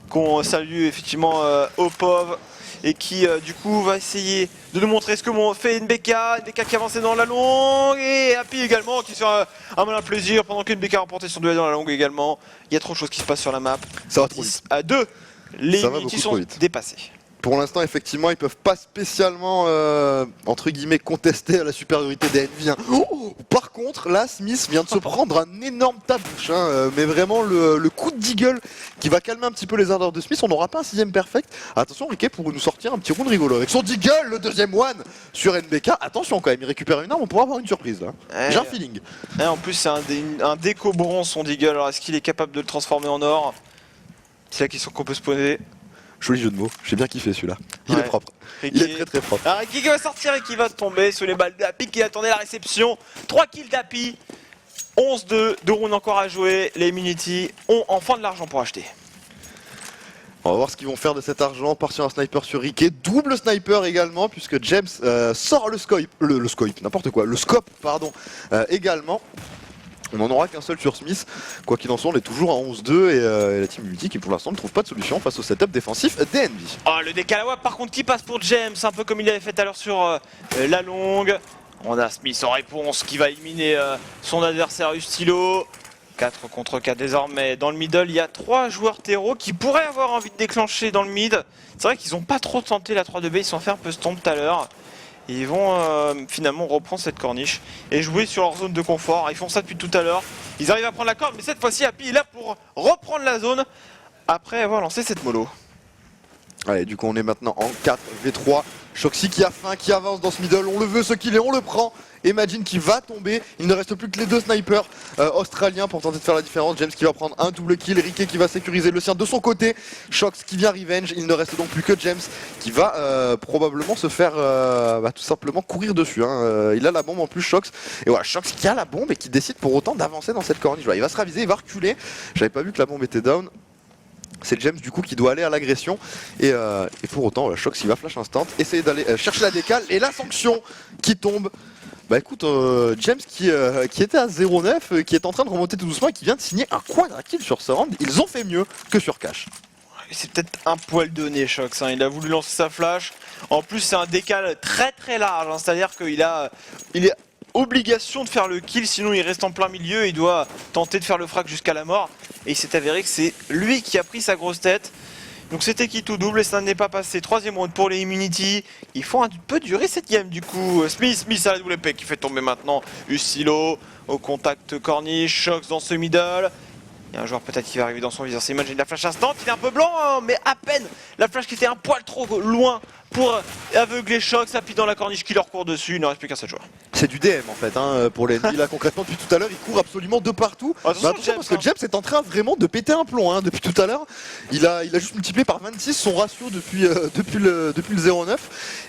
qu'on salue effectivement au POV. Et qui du coup va essayer de nous montrer ce que fait NBK. NBK qui avance dans la longue. Et Happy également qui se fait un malin plaisir pendant que NBK a remporté son duel dans la longue également. Il y a trop de choses qui se passent sur la map. Ça va trop vite. 10-2. Les Immunity sont dépassés. Pour l'instant, effectivement, ils peuvent pas spécialement, entre guillemets, contester la supériorité des Envy. Oh, par contre, là, Smith vient de se prendre un énorme tabouche, mais vraiment le coup de deagle qui va calmer un petit peu les ardeurs de Smith. On n'aura pas un 6ème perfect. Attention, Riquet pour nous sortir un petit round rigolo avec son deagle, le deuxième one sur NBK. Attention quand même, il récupère une arme, on pourra avoir une surprise là. J'ai un feeling. Et en plus, c'est un déco bronze son deagle. Alors, est-ce qu'il est capable de le transformer en or? C'est la question qu'on peut se poser. Joli jeu de mots, j'ai bien kiffé celui-là. Il est propre. Il est très très propre. Alors Ricky qui va sortir et qui va tomber sous les balles d'Happy qui attendait la réception. 3 kills d'Happy. 11-2, 2 rounds encore à jouer. Les Immunity ont enfin de l'argent pour acheter. On va voir ce qu'ils vont faire de cet argent. Partir un sniper sur Riquet. Double sniper également puisque James sort le scope. Le scope, n'importe quoi. Le scope, pardon, également. On n'en aura qu'un seul sur Smith. Quoi qu'il en soit, on est toujours à 11-2 et la team Multi qui pour l'instant ne trouve pas de solution face au setup défensif d'Envy. Oh, le décalawa par contre qui passe pour James, un peu comme il avait fait tout à l'heure sur la longue. On a Smith en réponse qui va éliminer son adversaire Ustilo. 4 contre 4 désormais. Dans le middle, il y a 3 joueurs terreau qui pourraient avoir envie de déclencher dans le mid. C'est vrai qu'ils n'ont pas trop tenté la 3-2B, ils se sont fait un peu stomp tout à l'heure. Ils vont finalement reprendre cette corniche et jouer sur leur zone de confort. Ils font ça depuis tout à l'heure. Ils arrivent à prendre la corde, mais cette fois-ci, Happy est là pour reprendre la zone après avoir lancé cette mollo. Allez, du coup, on est maintenant en 4v3. Shoxy qui a faim, qui avance dans ce middle. On le veut, ce qu'il est, on le prend. Imagine qui va tomber. Il ne reste plus que les 2 snipers australiens pour tenter de faire la différence. James qui va prendre un double kill. Riquet qui va sécuriser le sien de son côté. Shox qui vient revenge. Il ne reste donc plus que James qui va probablement se faire tout simplement courir dessus. Il a la bombe en plus, Shox. Et voilà, Shox qui a la bombe et qui décide pour autant d'avancer dans cette corniche. Voilà, il va se raviser, il va reculer. J'avais pas vu que la bombe était down. C'est James du coup qui doit aller à l'agression et pour autant voilà, Shox il va flash instant, essayer d'aller chercher la décale et la sanction qui tombe. Bah écoute, James qui était à 0-9, qui est en train de remonter tout doucement et qui vient de signer un quadra kill sur ce round. Ils ont fait mieux que sur Cash. C'est peut-être un poil donné Shox, il a voulu lancer sa flash. En plus c'est un décal très très large, c'est-à-dire qu'il est obligation de faire le kill, sinon il reste en plein milieu, il doit tenter de faire le frac jusqu'à la mort. Et il s'est avéré que c'est lui qui a pris sa grosse tête. Donc c'était qui tout double et ça n'est pas passé. 3ème round pour les Immunity. Il faut un peu durer cette game du coup. Smith à la WP qui fait tomber maintenant Ustilo au contact corniche. Shox dans ce middle. Il y a un joueur peut-être qui va arriver dans son viseur. C'est Imagine la flash instant. Il est un peu blanc, hein, mais à peine. La flash qui était un poil trop loin pour aveugler Shox. Ça plie dans la corniche qui leur court dessus. Il ne reste plus qu'un seul joueur. C'est du DM en fait pour les NV là concrètement depuis tout à l'heure. Il court absolument de partout. Attention, Attention parce que James est en train vraiment de péter un plomb depuis tout à l'heure. Il a juste multiplié par 26 son ratio depuis le 0-9.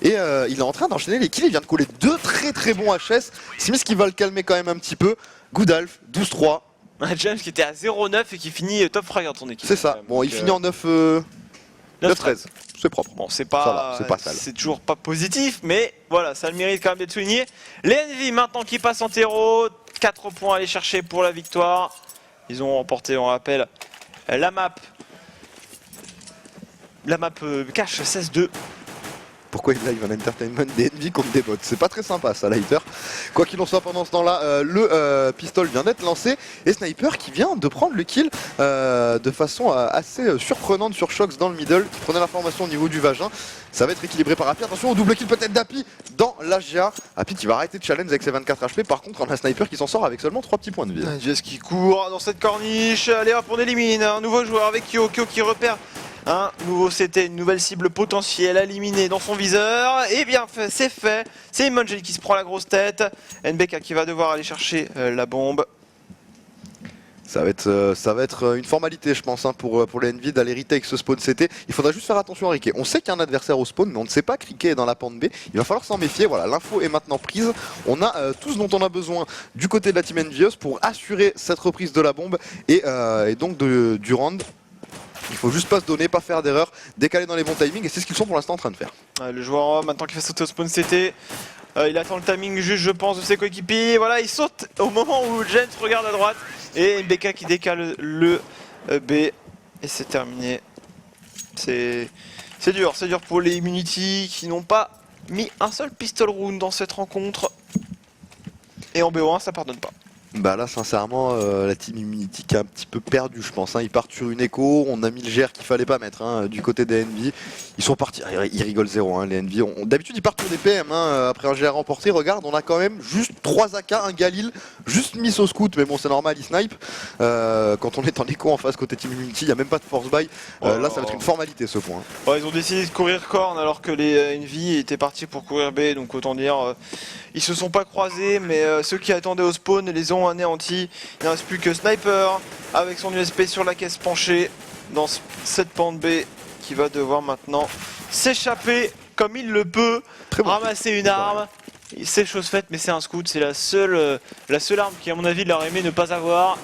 Et il est en train d'enchaîner les kills. Il vient de coller 2 très bons HS. Smith qui va le calmer quand même un petit peu. Goodalf, 12-3. James qui était à 0-9 et qui finit top fragger de son équipe. C'est ça. Bon, il finit en 9-13. C'est propre. Bon, c'est pas sale. C'est toujours pas positif, mais voilà, ça le mérite quand même d'être souligné. Les NV maintenant qui passent en terreau, 4 points à aller chercher pour la victoire. Ils ont remporté, on rappelle, la map. La map cache 16-2. Pourquoi il live un entertainment des NV contre des bots? C'est pas très sympa ça, Lighter. Quoi qu'il en soit, pendant ce temps-là, le pistol vient d'être lancé et Sniper qui vient de prendre le kill de façon assez surprenante sur Shox dans le middle, qui prenait l'information au niveau du vagin. Ça va être équilibré par Happy. Attention au double kill peut-être d'Happy dans l'AGA. Happy qui va arrêter de challenge avec ses 24 HP. Par contre, on a un Sniper qui s'en sort avec seulement 3 petits points de vie. Jess qui court dans cette corniche. Allez hop, on élimine un nouveau joueur avec Kyo. Kyo qui repère un nouveau CT, une nouvelle cible potentielle à éliminer dans son viseur. Et bien c'est fait. C'est Imangel qui se prend la grosse tête. NBK qui va devoir aller chercher la bombe. Ça va être une formalité, je pense, pour les NV d'aller retake ce spawn CT. Il faudra juste faire attention à Riké. On sait qu'il y a un adversaire au spawn, mais on ne sait pas que Riké est dans la pente B. Il va falloir s'en méfier. Voilà, l'info est maintenant prise. On a tout ce dont on a besoin du côté de la team Envious pour assurer cette reprise de la bombe et donc du round. Il faut juste pas se donner, pas faire d'erreur, décaler dans les bons timings, et c'est ce qu'ils sont pour l'instant en train de faire. Le joueur maintenant qui fait sauter au spawn CT. Il attend le timing juste, je pense, de ses coéquipiers. Voilà, il saute au moment où James regarde à droite. Et MBK qui décale le B. Et c'est terminé. C'est dur pour les Immunity qui n'ont pas mis un seul pistol round dans cette rencontre. Et en BO1, ça pardonne pas. Bah là sincèrement la team Immunity qui a un petit peu perdu je pense, ils partent sur une écho, on a mis le GR qu'il fallait pas mettre du côté des NV, ils sont partis, ils rigolent zéro les NV, d'habitude ils partent sur des PM après un GR remporté, regarde on a quand même juste 3 AK, un Galil, juste mis au scout mais bon c'est normal ils snipe, quand on est en écho en face côté team Immunity, il n'y a même pas de force buy, là ça va être une formalité ce point. Ils ont décidé de courir corn alors que les NV étaient partis pour courir B, donc autant dire ils se sont pas croisés mais ceux qui attendaient au spawn les ont anéantis. Il ne reste plus que Sniper avec son USP sur la caisse penchée dans cette pente B qui va devoir maintenant s'échapper comme il le peut, ramasser une arme. C'est chose faite mais c'est un scout, c'est la seule arme qui à mon avis il aurait aimé ne pas avoir.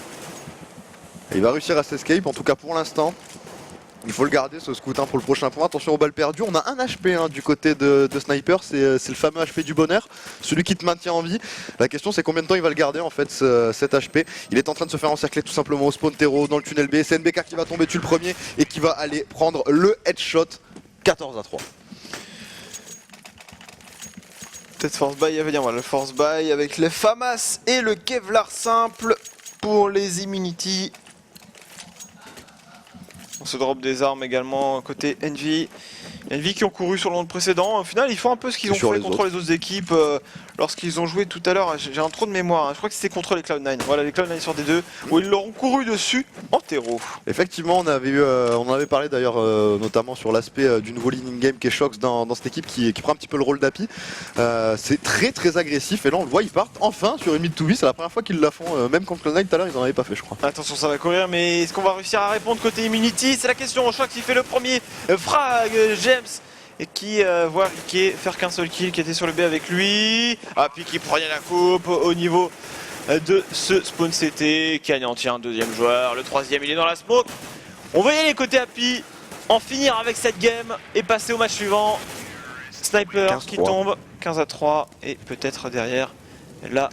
Il va réussir à s'escape en tout cas pour l'instant. Il faut le garder ce scout pour le prochain point. Attention aux balles perdues. On a un HP du côté de Sniper. C'est le fameux HP du bonheur. Celui qui te maintient en vie. La question c'est combien de temps il va le garder en fait cet HP. Il est en train de se faire encercler tout simplement au spawn terreau dans le tunnel B. C'est NBK qui va tomber dessus le premier et qui va aller prendre le headshot 14-3. Peut-être force buy à venir. Voilà, le force buy avec les FAMAS et le Kevlar simple pour les Immunity. On se drop des armes également côté Envy. Envy qui ont couru sur le round précédent. Au final, ils font un peu ce qu'ils ont fait contre les autres équipes lorsqu'ils ont joué tout à l'heure. J'ai un trou de mémoire. Je crois que c'était contre les Cloud9. Voilà, les Cloud9 sur D2 où ils leur ont couru dessus en terreau. Effectivement, on avait parlé d'ailleurs notamment sur l'aspect du nouveau leading game qui est Shox dans cette équipe qui prend un petit peu le rôle d'Happy. C'est très agressif et là on le voit, ils partent enfin sur une mid 2v. C'est la première fois qu'ils la font. Même contre Cloud9 tout à l'heure, ils en avaient pas fait, je crois. Attention, ça va courir, mais est-ce qu'on va réussir à répondre côté Immunity? C'est la question. Shox qui fait le premier frag. James et qui voit Riké faire qu'un seul kill qui était sur le B avec lui. Ah, puis qui prenait la coupe au niveau de ce spawn CT qui anéantit un deuxième joueur. Le troisième il est dans la smoke. On va y aller côté Happy, en finir avec cette game et passer au match suivant. Sniper qui tombe 15-3 et peut-être derrière là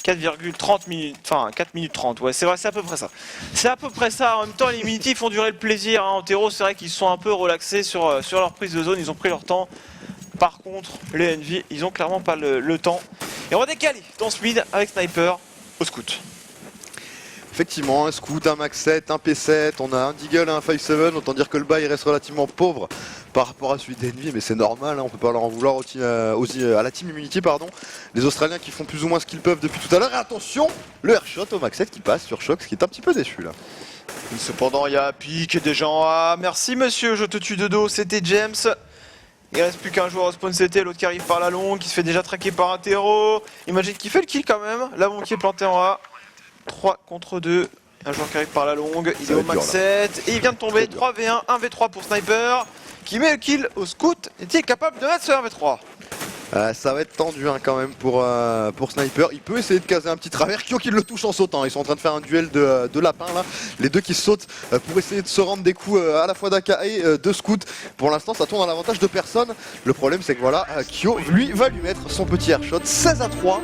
4,30 minutes, enfin 4 minutes 30, ouais c'est vrai, c'est à peu près ça. C'est à peu près ça, en même temps les Immunity font durer le plaisir, en terreau c'est vrai qu'ils sont un peu relaxés sur leur prise de zone, ils ont pris leur temps. Par contre, les NV, ils ont clairement pas le temps. Et on va décaler dans ce mid avec Sniper au scout. effectivement un Scout, un Max 7, un P7, on a un Deagle, un 5-7, autant dire que le bail reste relativement pauvre par rapport à celui d'Envy, mais c'est normal, hein, on peut pas leur en vouloir à la Team Immunity, pardon. Les Australiens qui font plus ou moins ce qu'ils peuvent depuis tout à l'heure, et attention, le airshot au Max 7 qui passe sur Shox, qui est un petit peu déçu là. Cependant, il y a Pique des gens. Ah, merci monsieur, je te tue de dos, c'était James. Il reste plus qu'un joueur au spawn CT, l'autre qui arrive par la longue, qui se fait déjà traquer par un terreau. Imagine qu'il fait le kill quand même. La bombe qui est plantée en A. 3 contre 2. Un joueur qui arrive par la longue, il est au max 7 et il vient de tomber. 3v1, 1v3 pour Sniper qui met le kill au Scout et qui est capable de mettre ce 1v3. Ça va être tendu hein, quand même pour Sniper. Il peut essayer de caser un petit travers. Kyo qui le touche en sautant. Ils sont en train de faire un duel de lapins là. Les deux qui sautent pour essayer de se rendre des coups à la fois d'AK et de Scout. Pour l'instant ça tourne à l'avantage de personne. Le problème c'est que voilà, Kyo lui va lui mettre son petit airshot. 16 à 3.